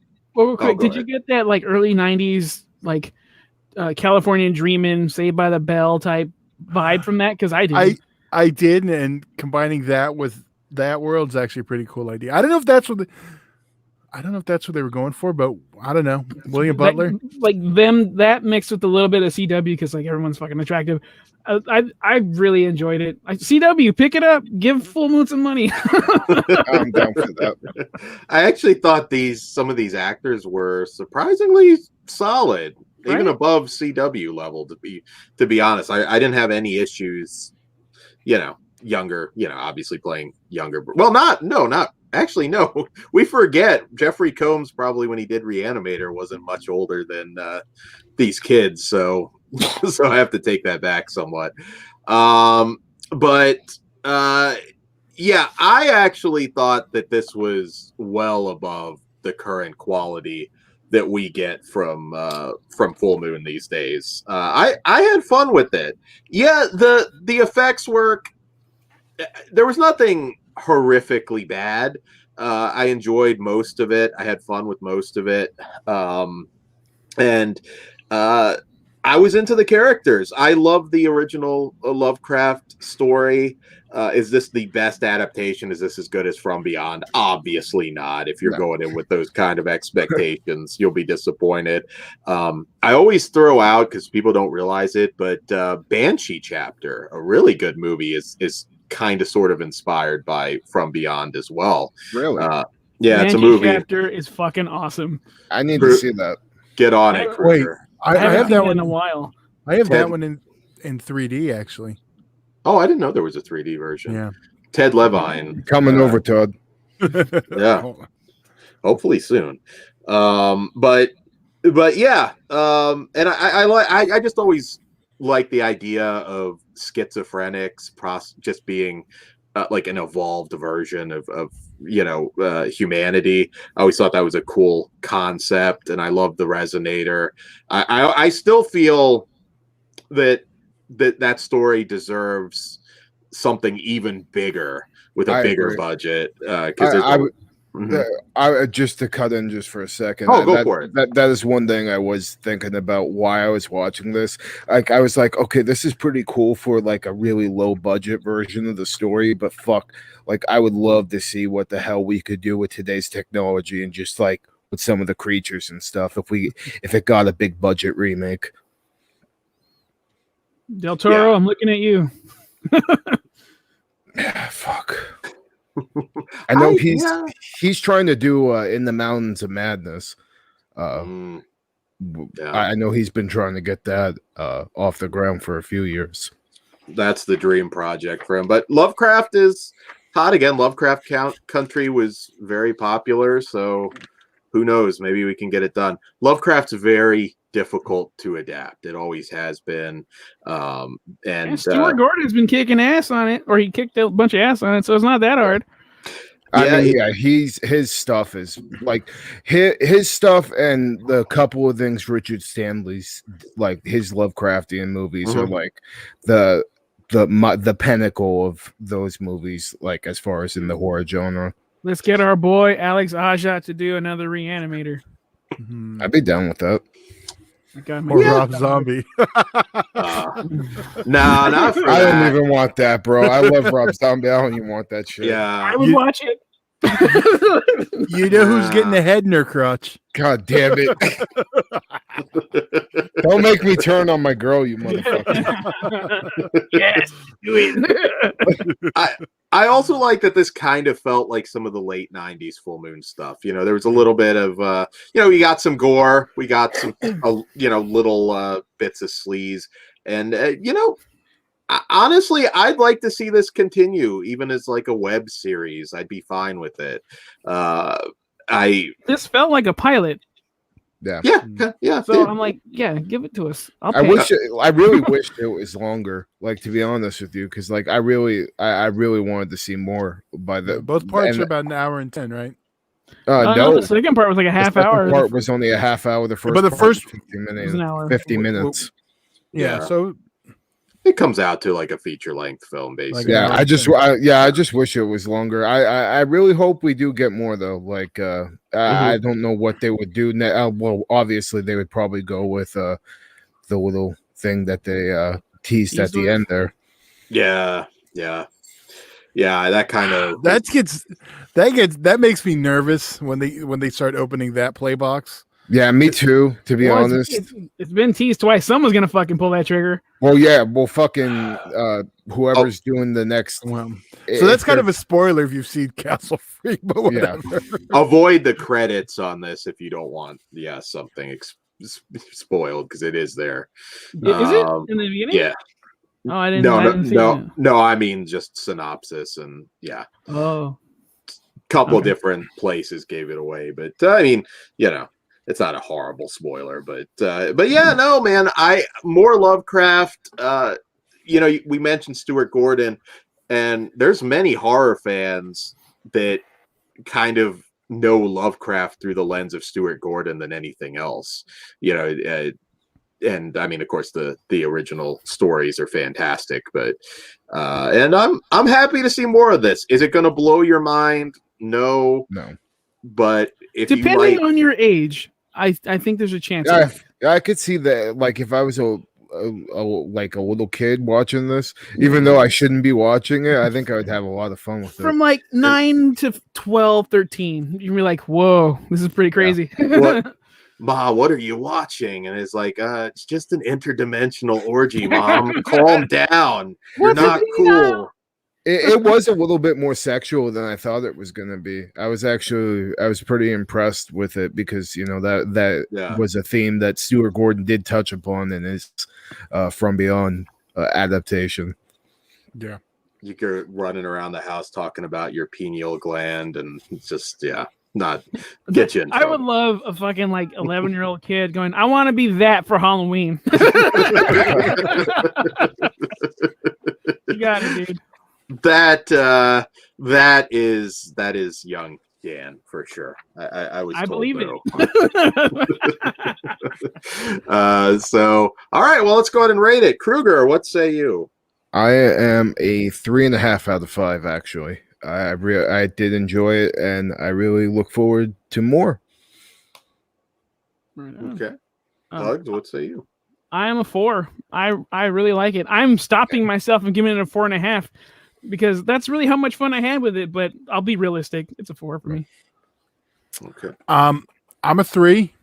you get that like early 90s like California Dreamin', Saved by the Bell type vibe from that? Because I did. I did, and combining that with that world's actually a pretty cool idea. I don't know if that's what they were going for, but I don't know. William Butler, like them, that mixed with a little bit of CW, because like everyone's fucking attractive. I really enjoyed it. CW, pick it up. Give Full Moon some money. I'm down for that. I actually thought some of these actors were surprisingly solid, right? Even above CW level. To be honest, I didn't have any issues. Younger. Obviously playing younger. Well, not actually. No, we forget Jeffrey Combs probably when he did Reanimator wasn't much older than these kids. So I have to take that back somewhat. But yeah, I actually thought that this was well above the current quality that we get from Full Moon these days. I had fun with it. Yeah, the effects work. There was nothing horrifically bad. I enjoyed most of it. I had fun with most of it. And I was into the characters. I love the original Lovecraft story. Is this the best adaptation? Is this as good as From Beyond? Obviously not. If you're going in with those kind of expectations, you'll be disappointed. I always throw out, because people don't realize it, but Banshee Chapter, a really good movie, is kind of sort of inspired by From Beyond as well. Really? Yeah, it's a movie. Chapter is fucking awesome. I need to see that. Get on it, Kruger. I have that one in a while. I have that one in 3D actually. Oh, I didn't know there was a 3D version. Yeah. Ted Levine coming over, Todd. Yeah. Hopefully soon. But yeah. And I just always like the idea of schizophrenics just being like an evolved version of humanity. I always thought that was a cool concept, and I love the Resonator. I still feel that story deserves something even bigger with a bigger budget. I just to cut in just for a second. Go for it. That is one thing I was thinking about why I was watching this. Like I was like, okay, this is pretty cool for like a really low budget version of the story, but fuck, like I would love to see what the hell we could do with today's technology and just like with some of the creatures and stuff if it got a big budget remake. Del Toro, I'm looking at you. Fuck. I know he's trying to do In the Mountains of Madness. I know he's been trying to get that off the ground for a few years. That's the dream project for him. But Lovecraft is hot again. Lovecraft Country was very popular, so who knows? Maybe we can get it done. Lovecraft's very difficult to adapt. It always has been. And Stuart Gordon's been kicking ass on it, or he kicked a bunch of ass on it, so it's not that hard. I mean, his stuff is like his stuff, and the couple of things Richard Stanley's like his Lovecraftian movies are like the pinnacle of those movies, like as far as in the horror genre. Let's get our boy Alex Ajat to do another Reanimator. I'd be down with that. Or Rob Zombie. Not for I that. don't even want that, bro. I love Rob Zombie. I don't even want that shit. Yeah, I would watch it. You know who's getting the head in her crotch? God damn it. Don't make me turn on my girl, you motherfucker. Yes, do it. I also like that this kind of felt like some of the late 90s full moon stuff. You know, there was a little bit of we got some gore, we got some little bits of sleaze, and honestly, I'd like to see this continue, even as like a web series. I'd be fine with it. This felt like a pilot. Yeah. So I'm like, give it to us. I really wish it was longer. Like, to be honest with you, because like I really wanted to see more. Both parts are about an hour and 10, right? No, the second part was like a half hour. The part was only a half hour. The first 50 minutes. Was an hour. 50 minutes. Yeah. So it comes out to like a feature length film, basically. I just wish it was longer. I really hope we do get more though. Like I don't know what they would do. Well, obviously they would probably go with the little thing that they teased at the end there. Yeah. That kind of that makes me nervous when they start opening that play box. Yeah, me too, to be honest. It's been teased twice. Someone's going to fucking pull that trigger. Well, yeah. Well, fucking whoever's doing the next. So that's kind of a spoiler if you've seen Castle Freak, but whatever. Yeah. Avoid the credits on this if you don't want something spoiled, because it is there. Is it in the beginning? Yeah. Oh, I didn't. No. I mean just synopsis and couple different places gave it away, but I mean, it's not a horrible spoiler, but yeah, no, man, more Lovecraft. We mentioned Stuart Gordon, and there's many horror fans that kind of know Lovecraft through the lens of Stuart Gordon than anything else. And I mean, of course, the original stories are fantastic, but and I'm happy to see more of this. Is it going to blow your mind? No. But if depending on your age, I think there's a chance. I could see that. Like, if I was a little kid watching this, even though I shouldn't be watching it, I think I would have a lot of fun with it. From like 9 to 12, 13, you'd be like, "Whoa, this is pretty crazy." Yeah. Ma, what are you watching? And it's like, it's just an interdimensional orgy, Mom. Calm down. You're not cool. It was a little bit more sexual than I thought it was going to be. I was pretty impressed with it because, that was a theme that Stuart Gordon did touch upon in his From Beyond adaptation. Yeah. You're running around the house talking about your pineal gland, and it's just, not get you in trouble. I would love a fucking 11-year-old kid going, "I want to be that for Halloween." You got it, dude. That is young Dan for sure. I believe it. So all right, well, let's go ahead and rate it. Kruger, what say you? I am a 3.5 out of 5. Actually, I did enjoy it, and I really look forward to more. Okay, Doug, what say you? I am a 4. I really like it. I'm stopping myself and giving it a 4.5 because that's really how much fun I had with it. But I'll be realistic; it's a 4 for me. Okay. I'm a 3.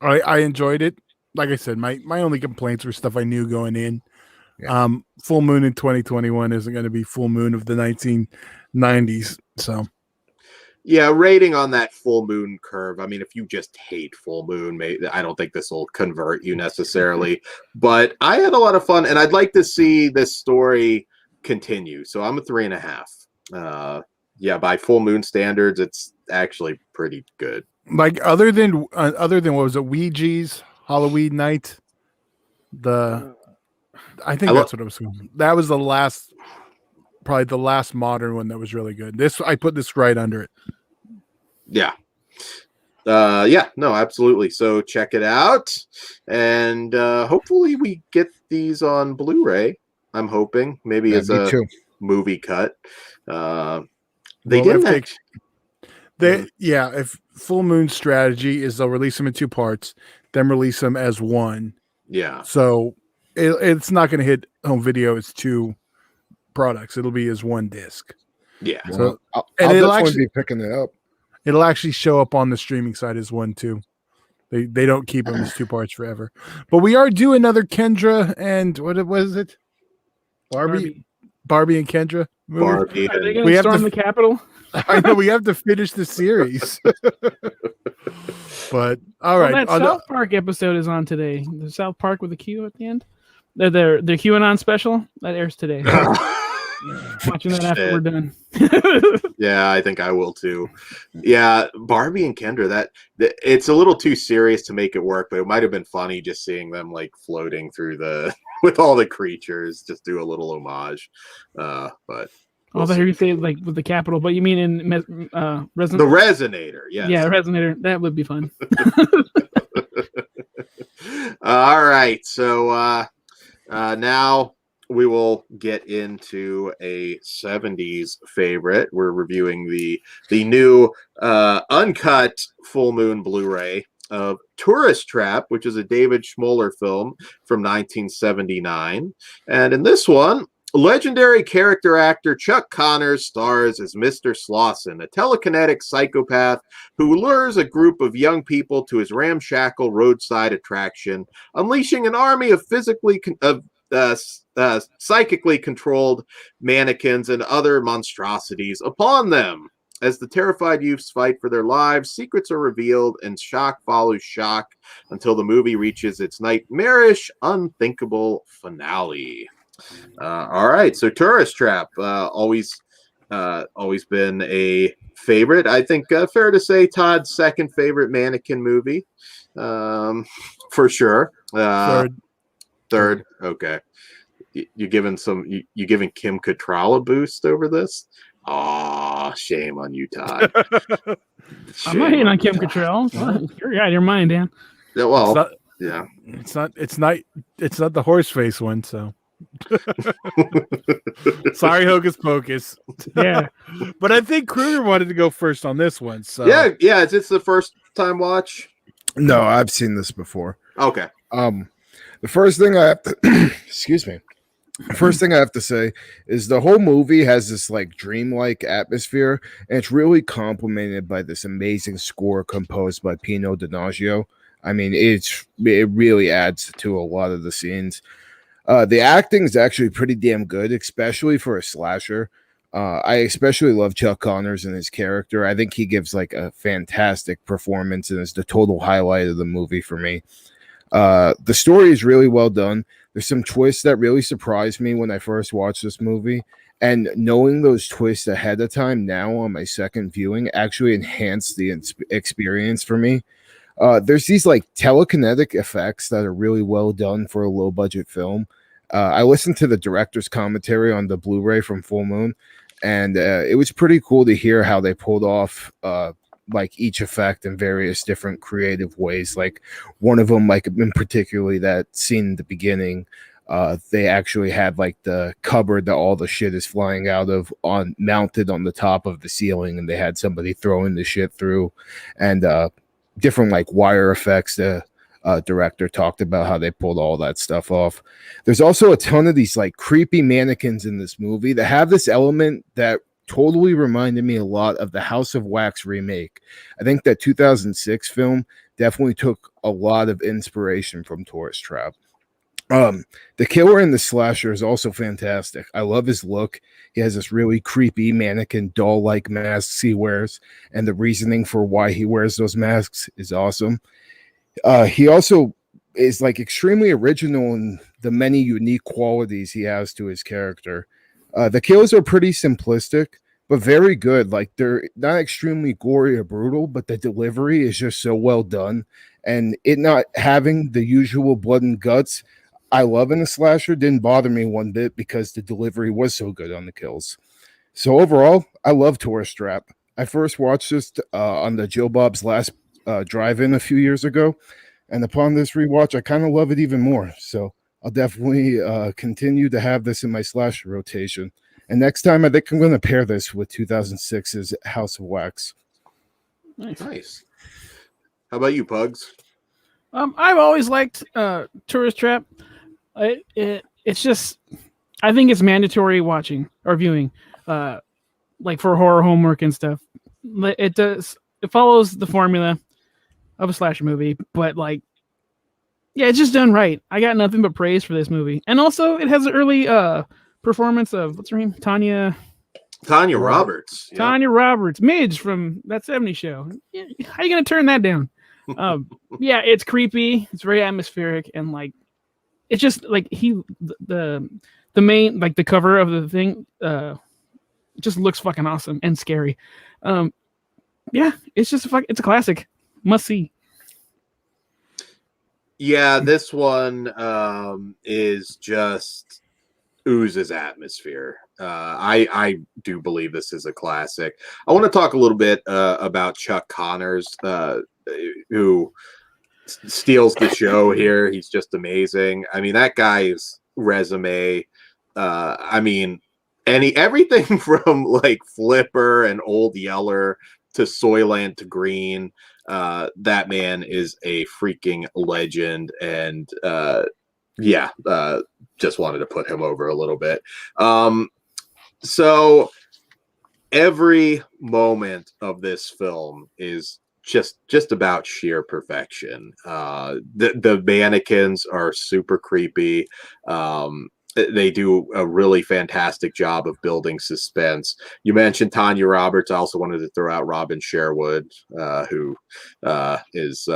I enjoyed it. Like I said, my only complaints were stuff I knew going in. Yeah. Full moon in 2021 isn't going to be full moon of the 1990s. So Yeah, rating on that full moon curve. I mean, if you just hate full moon, I don't think this will convert you necessarily. But I had a lot of fun, and I'd like to see this story continue. So I'm a 3.5. Yeah, by full moon standards, it's actually pretty good. like other than what was it, Ouija's Halloween Night? I think that's what it was. That was probably the last modern one that was really good. I put this right under it. Yeah. Yeah, no, absolutely. So check it out. And hopefully we get these on Blu-ray. I'm hoping maybe as a movie cut. If Full Moon strategy is they'll release them in 2 parts, then release them as one. Yeah. So it's not going to hit home video as 2 products. It'll be as 1 disc. Yeah. So I'll definitely be picking it up. It'll actually show up on the streaming side as 1 too. They don't keep them as 2 parts forever. But we are due another Kendra and what was it? Barbie and Kendra movie. Barbie. Are they going to storm the Capitol? I know we have to finish the series. But all right, that South Park episode is on today. The South Park with a Q at the end. Their QAnon special that airs today. Watching that after we're done. Yeah, I think I will too. Yeah, Barbie and Kendra. That it's a little too serious to make it work, but it might have been funny just seeing them like floating through with all the creatures. Just do a little homage. But I hear you say like with the Capitol, but you mean in the Resonator? Yes. Yeah, Resonator. That would be fun. All right, so now we will get into a 70s favorite. We're reviewing the new uncut full moon Blu-ray of Tourist Trap, which is a David Schmoller film from 1979. And in this one, legendary character actor Chuck Connors stars as Mr. Slauson, a telekinetic psychopath who lures a group of young people to his ramshackle roadside attraction, unleashing an army of psychically controlled mannequins and other monstrosities upon them. As the terrified youths fight for their lives, secrets are revealed and shock follows shock until the movie reaches its nightmarish, unthinkable finale. All right, so Tourist Trap, always been a favorite. I think fair to say Todd's second favorite mannequin movie, for sure. Third. Okay. You giving Kim Cattrall a boost over this? Aw, shame on you, Todd. I'm not hating on Kim Cattrall. You're out of your mind, Dan. Yeah, well, it's not the horse face one, so. Sorry, Hocus Pocus. Yeah, but I think Kruger wanted to go first on this one. So yeah. Is this the first time watch? No, I've seen this before. Okay. The first thing I have to excuse me. The first thing I have to say is the whole movie has this like dreamlike atmosphere, and it's really complemented by this amazing score composed by Pino Donaggio. I mean, it really adds to a lot of the scenes. The acting is actually pretty damn good, especially for a slasher. I especially love Chuck Connors and his character. I think he gives like a fantastic performance and is the total highlight of the movie for me. The story is really well done. There's some twists that really surprised me when I first watched this movie, and knowing those twists ahead of time now on my second viewing actually enhanced the experience for me. There's these like telekinetic effects that are really well done for a low budget film. I listened to the director's commentary on the Blu-ray from Full Moon, and it was pretty cool to hear how they pulled off like each effect in various different creative ways. Like one of them, like in particularly that scene in the beginning, they actually had like the cupboard that all the shit is flying out of mounted on the top of the ceiling, and they had somebody throwing the shit through, and different like wire effects. The director talked about how they pulled all that stuff off. There's also a ton of these like creepy mannequins in this movie that have this element that totally reminded me a lot of the House of Wax remake. I think that 2006 film definitely took a lot of inspiration from Tourist Trap. The killer in the slasher is also fantastic. I love his look. He has this really creepy mannequin doll-like masks he wears, and the reasoning for why he wears those masks is awesome. He also is like extremely original in the many unique qualities he has to his character. The kills are pretty simplistic, but very good. Like they're not extremely gory or brutal, but the delivery is just so well done. And it not having the usual blood and guts I love in a slasher didn't bother me one bit because the delivery was so good on the kills. So overall, I love Tourist Trap. I first watched this on the Joe Bob's Last Drive-In a few years ago, and upon this rewatch, I kind of love it even more. So I'll definitely continue to have this in my slasher rotation. And next time, I think I'm going to pair this with 2006's House of Wax. Nice. How about you, Pugs? I've always liked Tourist Trap. It's just, I think it's mandatory watching or viewing, like for horror homework and stuff. It follows the formula of a slasher movie, but like, yeah, it's just done right. I got nothing but praise for this movie, and also it has an early performance of what's her name, Tanya Roberts. Yeah. Tanya Roberts, Midge from That 70s Show. How are you gonna turn that down? Yeah, it's creepy. It's very atmospheric, and like, it's just like the main, like the cover of the thing just looks fucking awesome and scary. Yeah, it's just it's a classic, must see. Yeah, this one is just oozes atmosphere. I do believe this is a classic. I want to talk a little bit about Chuck Connors, who steals the show here. He's just amazing. I mean, that guy's resume, I mean, everything from like Flipper and Old Yeller to Soylent Green, that man is a freaking legend. And just wanted to put him over a little bit. So every moment of this film is just about sheer perfection. The mannequins are super creepy. They do a really fantastic job of building suspense. You mentioned Tanya Roberts. I also wanted to throw out Robin Sherwood, who is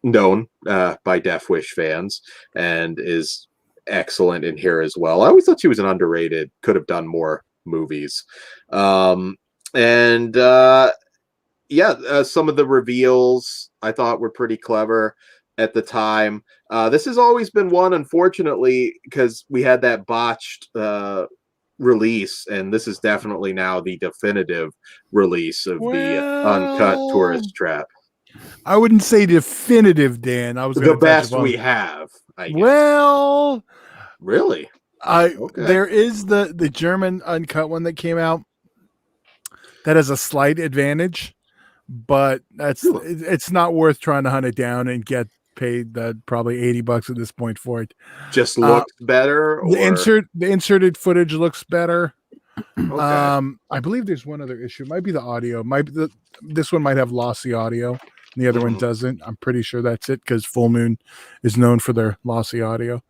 known by Death Wish fans and is excellent in here as well. I always thought she was an underrated, could have done more movies. Some of the reveals I thought were pretty clever at the time. This has always been one, unfortunately, because we had that botched release, and this is definitely now the definitive release of the uncut Tourist Trap. I wouldn't say definitive, Dan. I was the best we have. I guess. Well, really? There is the German uncut one that came out that has a slight advantage, but it's not worth trying to hunt it down and get paid probably $80 at this point for it. Just looks better. Or? The inserted footage looks better. Okay. I believe there's one other issue. It might be the audio. This one might have lossy audio, and the other one doesn't. I'm pretty sure that's it because Full Moon is known for their lossy audio.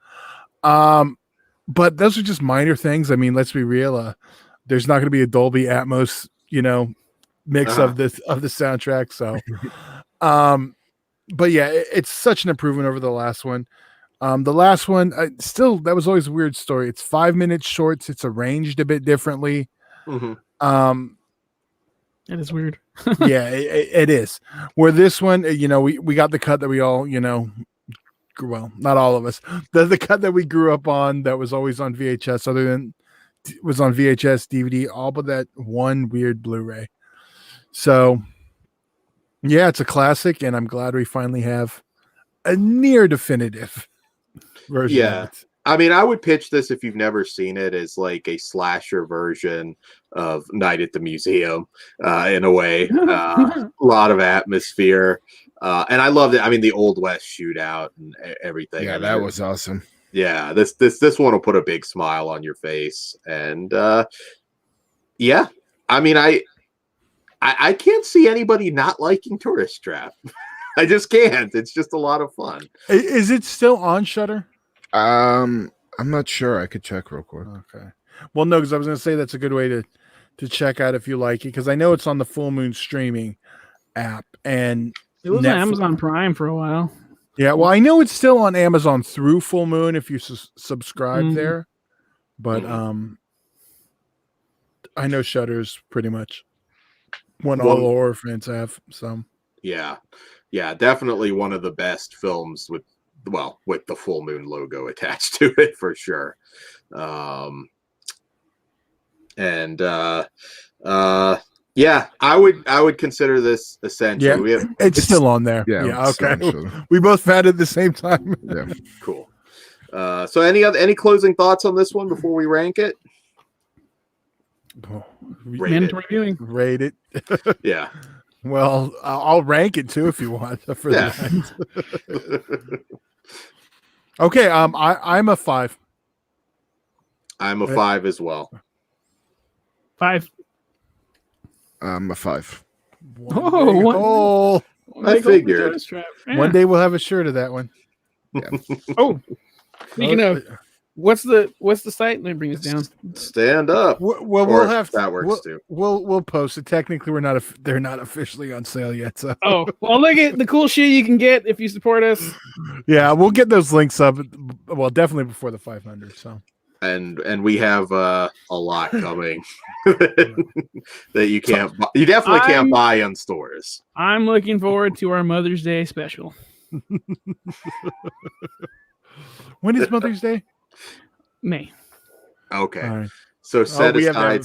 But those are just minor things. I mean, let's be real. There's not going to be a Dolby Atmos, mix of the soundtrack. So, but yeah, it's such an improvement over the last one. The last one, that was always a weird story. It's 5 minutes shorts. It's arranged a bit differently. Mm-hmm. It is weird. Yeah, it is. Where this one, we got the cut that we all, well, not all of us. The cut that we grew up on that was always on VHS, was on VHS, DVD, all but that one weird Blu-ray. So, yeah, it's a classic, and I'm glad we finally have a near definitive version of it. I mean, I would pitch this if you've never seen it as like a slasher version of Night at the Museum, in a way. A lot of atmosphere. And I loved it. I mean, the Old West shootout and everything. Yeah, that was awesome. Yeah, this one will put a big smile on your face. And Yeah, I mean, I can't see anybody not liking Tourist Trap. I just can't. It's just a lot of fun. Is it still on Shudder? I'm not sure. I could check real quick. Okay. Well, no, because I was going to say that's a good way to check out if you like it, because I know it's on the Full Moon streaming app and It was on Amazon Prime for a while. Yeah, well, I know it's still on Amazon through Full Moon if you subscribe there, but I know Shudder's pretty much one all horror fans have. So yeah, definitely one of the best films with the Full Moon logo attached to it for sure. Yeah, I would consider this essential. Yeah, it's still on there. Yeah, okay. We both found it at the same time. Yeah, cool. So any closing thoughts on this one before we rank it? Mandatory viewing. Rate it. Yeah. Well, I'll rank it too if you want for that. Okay, I'm a 5. I'm a 5 as well. 5. I'm a 5. I figured. One day we'll have a shirt of that one. Yeah. Oh, speaking of, what's the site? Let me bring this down. Stand up. Well, we'll have that works too. We'll post it. Technically, they're not officially on sale yet. So. Oh, well, look at the cool shit you can get if you support us. Yeah, we'll get those links up. Well, definitely before the 500. So. And we have a lot coming that you definitely can't buy in stores. I'm looking forward to our Mother's Day special. When is Mother's Day? May. Okay. Right. So set aside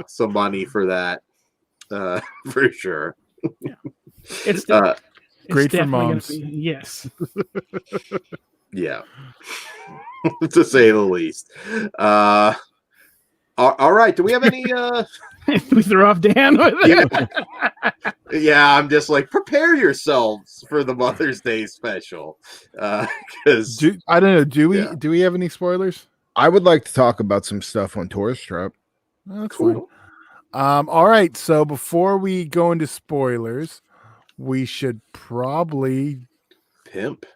some money for that. For sure. Yeah. It's great for moms. Yes. Yeah. To say the least. All right. Do we have any we throw off Dan with it? Yeah, I'm just like, prepare yourselves for the Mother's Day special. Because I don't know. Do we have any spoilers? I would like to talk about some stuff on Tourist Trap. Oh, that's cool. All right. So before we go into spoilers, we should probably pimp.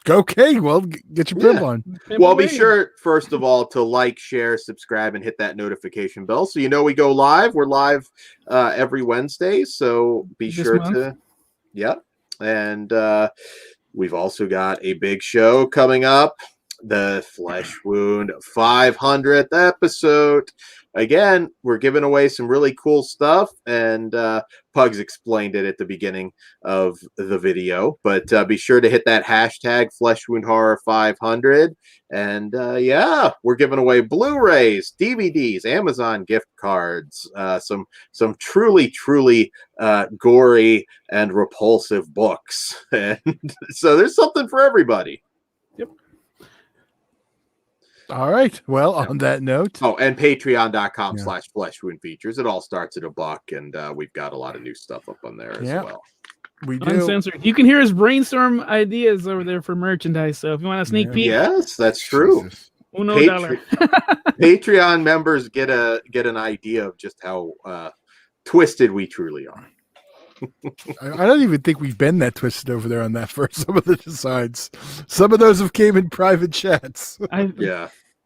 Okay, well, get your pimp on. Well, be sure, first of all, to like, share, subscribe, and hit that notification bell so you know we go live. We're live every Wednesday, so be sure to. Yep. And we've also got a big show coming up, the Flesh Wound 500th episode. Again, we're giving away some really cool stuff, and Pugs explained it at the beginning of the video. But be sure to hit that hashtag Flesh Wound Horror 500. And we're giving away Blu-rays, DVDs, Amazon gift cards, some truly gory and repulsive books. And so there's something for everybody. All right. Well, on that note. Oh, and patreon.com/fleshwoundfeatures. It all starts at $1, and we've got a lot of new stuff up on there as well. We do. Uncensored. You can hear us brainstorm ideas over there for merchandise. So if you want a sneak peek. Yes, that's true. Patreon members get an idea of just how twisted we truly are. I don't even think we've been that twisted over there on that for some of the designs. Some of those have came in private chats.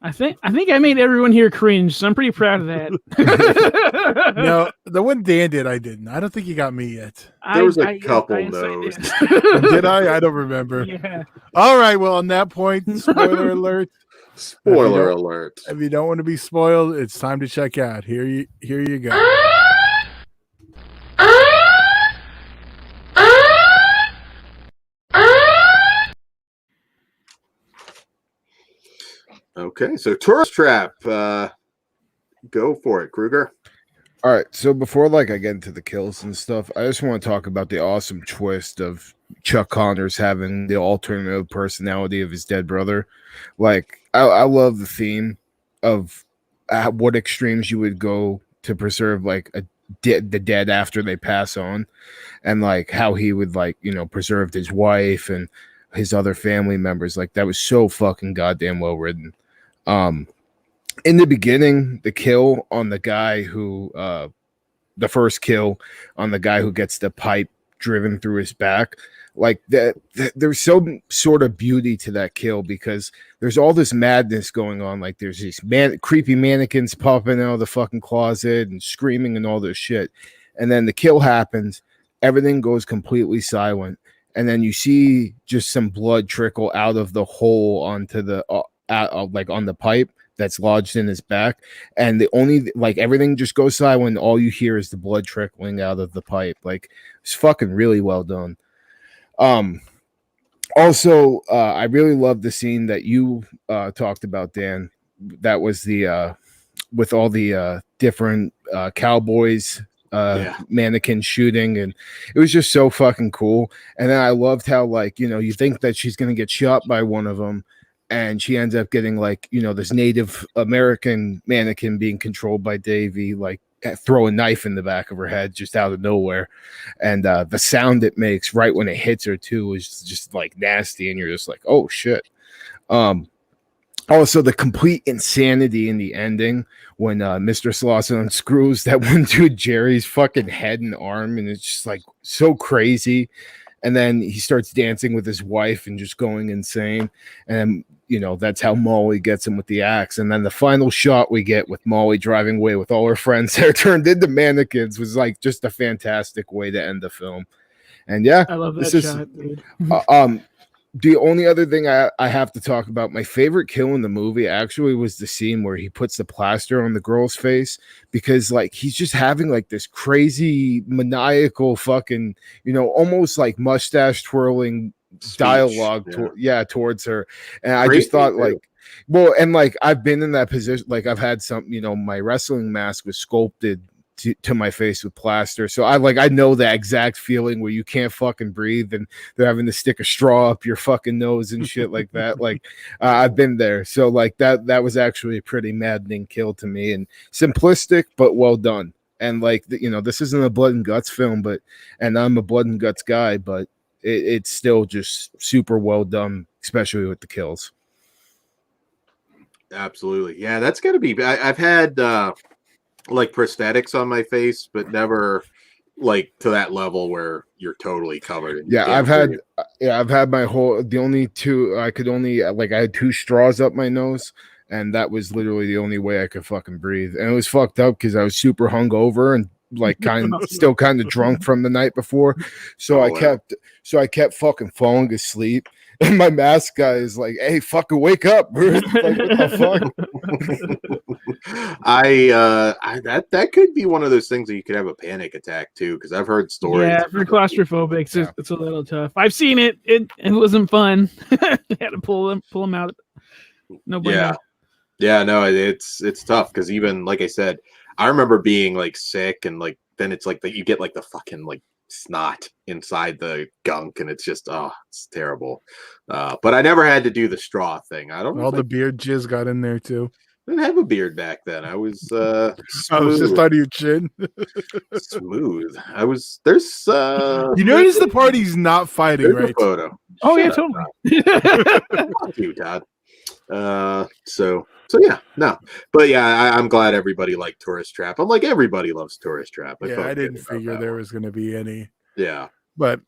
I think I made everyone here cringe, so I'm pretty proud of that. No, the one Dan did, I didn't. I don't think you got me yet. There was a couple no's. Did I? I don't remember. Yeah. All right. Well, on that point, spoiler alert. Spoiler alert. If you don't want to be spoiled, it's time to check out. Here you go. Okay, so Tourist Trap, go for it, Kruger. All right, so before I get into the kills and stuff, I just want to talk about the awesome twist of Chuck Connors having the alternative personality of his dead brother. I love the theme of what extremes you would go to preserve the dead after they pass on, and how he would preserve his wife and his other family members. That was so fucking goddamn well written. in the beginning, the kill on the guy who the first kill on the guy who gets the pipe driven through his back, like that, there's some sort of beauty to that kill because there's all this madness going on. Like there's these creepy mannequins popping out of the fucking closet and screaming and all this shit, and then the kill happens, everything goes completely silent, and then you see just some blood trickle out of the hole onto the like on the pipe that's lodged in his back, and the only like everything just goes silent. All you hear is the blood trickling out of the pipe. Like it's fucking really well done. Also, I really love the scene that you talked about, Dan. That was the with all the different cowboys mannequin shooting, and it was just so fucking cool. And then I loved how, like, you know, you think that she's gonna get shot by one of them, and she ends up getting, like, you know, this Native American mannequin being controlled by Davey, like throw a knife in the back of her head just out of nowhere, and the sound it makes right when it hits her too is just like nasty, and you're just like, oh shit. Also, the complete insanity in the ending when Mr. Slauson unscrews that one dude Jerry's fucking head and arm, and it's just like so crazy. And then he starts dancing with his wife and just going insane. And, you know, that's how Molly gets him with the axe. And then the final shot we get with Molly driving away with all her friends that are turned into mannequins was like just a fantastic way to end the film. And yeah, I love that shot, dude. The only other thing I have to talk about, my favorite kill in the movie actually was the scene where he puts the plaster on the girl's face, because like he's just having like this crazy maniacal fucking, you know, almost like mustache twirling speech, dialogue towards her. And I just thought like, well, and like I've been in that position, like I've had some, you know, my wrestling mask was sculpted to my face with plaster, so I know that exact feeling where you can't fucking breathe and they're having to stick a straw up your fucking nose and shit like that. Like I've been there, so like that was actually a pretty maddening kill to me, and simplistic but well done. And like you know, this isn't a blood and guts film, and I'm a blood and guts guy, but it's still just super well done, especially with the kills. Absolutely, yeah, that's gotta be. I've had like prosthetics on my face, but never like to that level where you're totally covered. I've had my whole, the only two I could only, like I had two straws up my nose, and that was literally the only way I could fucking breathe. And it was fucked up because I was super hungover and like still kind of drunk from the night before. So I kept fucking falling asleep. And my mask guy is like, "Hey, fucking wake up, bro!" Like, what the fuck? That could be one of those things that you could have a panic attack too, because I've heard stories. Yeah, for claustrophobics, it's a little tough. I've seen it. It wasn't fun. Had to pull them out. No bueno. Yeah, no, it's tough because even like I said, I remember being like sick, and like then it's like that you get like the fucking like snot inside the gunk, and it's just it's terrible. But I never had to do the straw thing. I don't know. All the beard jizz got in there too. I didn't have a beard back then. I was I was just under your chin. Smooth. There's you notice the party's not fighting, right? Photo. Oh yeah, totally. Fuck you, Todd. So yeah, no, but yeah, I'm glad everybody liked Tourist Trap. I'm like, everybody loves Tourist Trap. I didn't figure there was going to be any. Yeah, but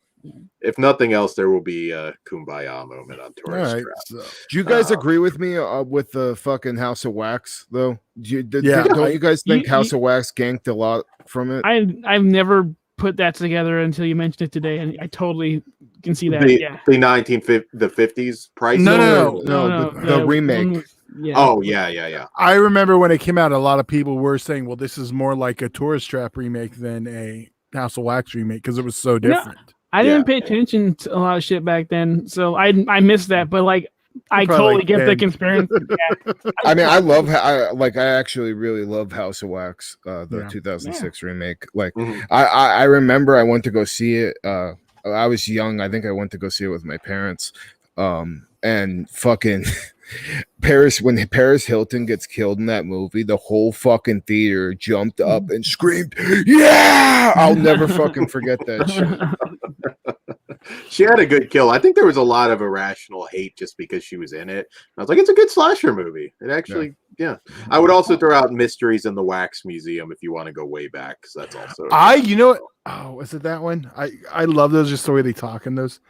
if nothing else, there will be a Kumbaya moment on Tourist Trap. So. Do you guys agree with me with the fucking House of Wax though? Don't you guys think House of Wax ganked a lot from it? I've never put that together until you mentioned it today, and I totally can see that. The 50s price. No, the remake. Yeah. Oh yeah. I remember when it came out, a lot of people were saying, "Well, this is more like a Tourist Trap remake than a House of Wax remake," because it was so different. I didn't pay attention to a lot of shit back then, so I missed that. But like, I totally get the conspiracy. I mean, I actually really love House of Wax, the 2006 remake. Like, I remember I went to go see it. I was young. I think I went to go see it with my parents. And fucking when Paris Hilton gets killed in that movie, the whole fucking theater jumped up and screamed, "Yeah!" I'll never fucking forget that shit. She had a good kill. I think there was a lot of irrational hate just because she was in it. I was like, it's a good slasher movie. It actually Yeah. I would also throw out Mysteries in the Wax Museum if you want to go way back, because that's also. You know what? Oh, was it that one? I love those, just the way they talk in those.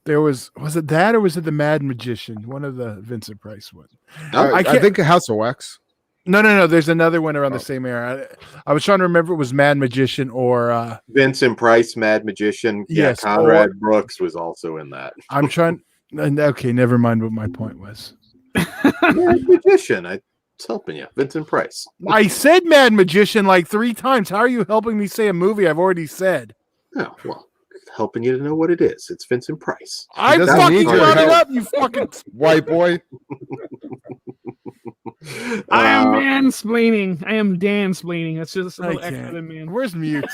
There was it that, or was it the Mad Magician? One of the Vincent Price ones. I think House of Wax. No. There's another one around the same era. I was trying to remember. It was Mad Magician or Vincent Price, Mad Magician. Yes, Yeah, Conrad Brooks was also in that. I'm trying. Okay, never mind what my point was. Mad Magician. I was helping you, Vincent Price. I said Mad Magician like 3 times. How are you helping me say a movie I've already said? Oh, well, helping you to know what it is. It's Vincent Price. I doesn't fucking need your brought it help. up, you fucking White boy. I am mansplaining. I am Dan-splaining. That's just a little extra than man. Where's mute?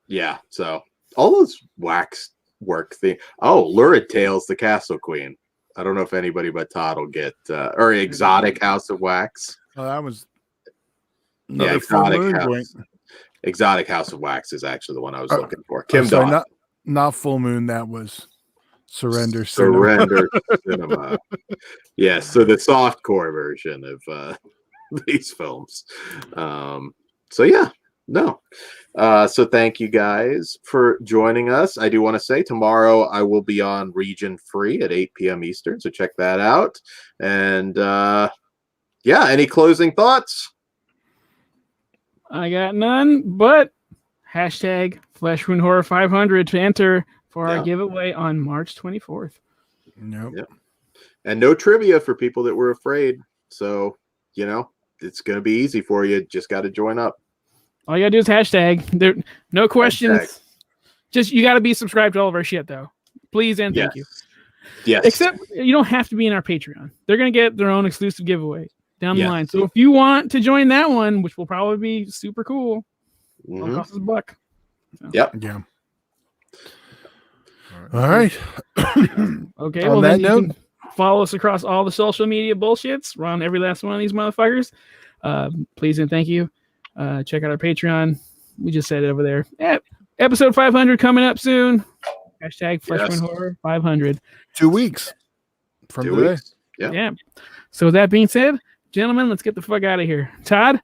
Yeah, so all those wax work thing. Oh, Lurid Tales, the Castle Queen. I don't know if anybody but Todd will get or Exotic House of Wax. Oh, that was Exotic House of Wax is actually the one I was looking for. Kim sorry, Dawson. not Full Moon. That was Surrender Cinema. Yes, so the softcore version of these films. So yeah, no. So thank you guys for joining us. I do want to say tomorrow I will be on Region Free at 8 p.m. Eastern, so check that out. And yeah, any closing thoughts? I got none, but hashtag Flesh Wound Horror 500 to enter for our giveaway on March 24th. Nope. Yep. And no trivia for people that were afraid. So, you know, it's going to be easy for you. Just got to join up. All you got to do is hashtag. There, no questions. Hashtag. Just you got to be subscribed to all of our shit, though. Please and thank you. Yes. Except you don't have to be in our Patreon. They're going to get their own exclusive giveaway down the line. So if you want to join that one, which will probably be super cool, it'll cost us $1. So. Yep. Yeah. All right. Okay. On Well, that then note, you can follow us across all the social media bullshits. We're on every last one of these motherfuckers. Please and thank you. Check out our Patreon. We just said it over there. Episode 500 coming up soon. Hashtag Flesh Wound Horror 500. 2 weeks from today. Yeah. So with that being said, gentlemen, let's get the fuck out of here. Todd?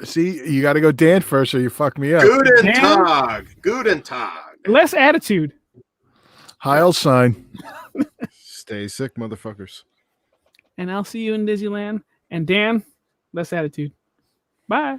See, you got to go Dan first or you fuck me up. Guten Tag. Guten Tag. Less attitude. Heil sign. Stay sick, motherfuckers. And I'll see you in Disneyland. And Dan, less attitude. Bye.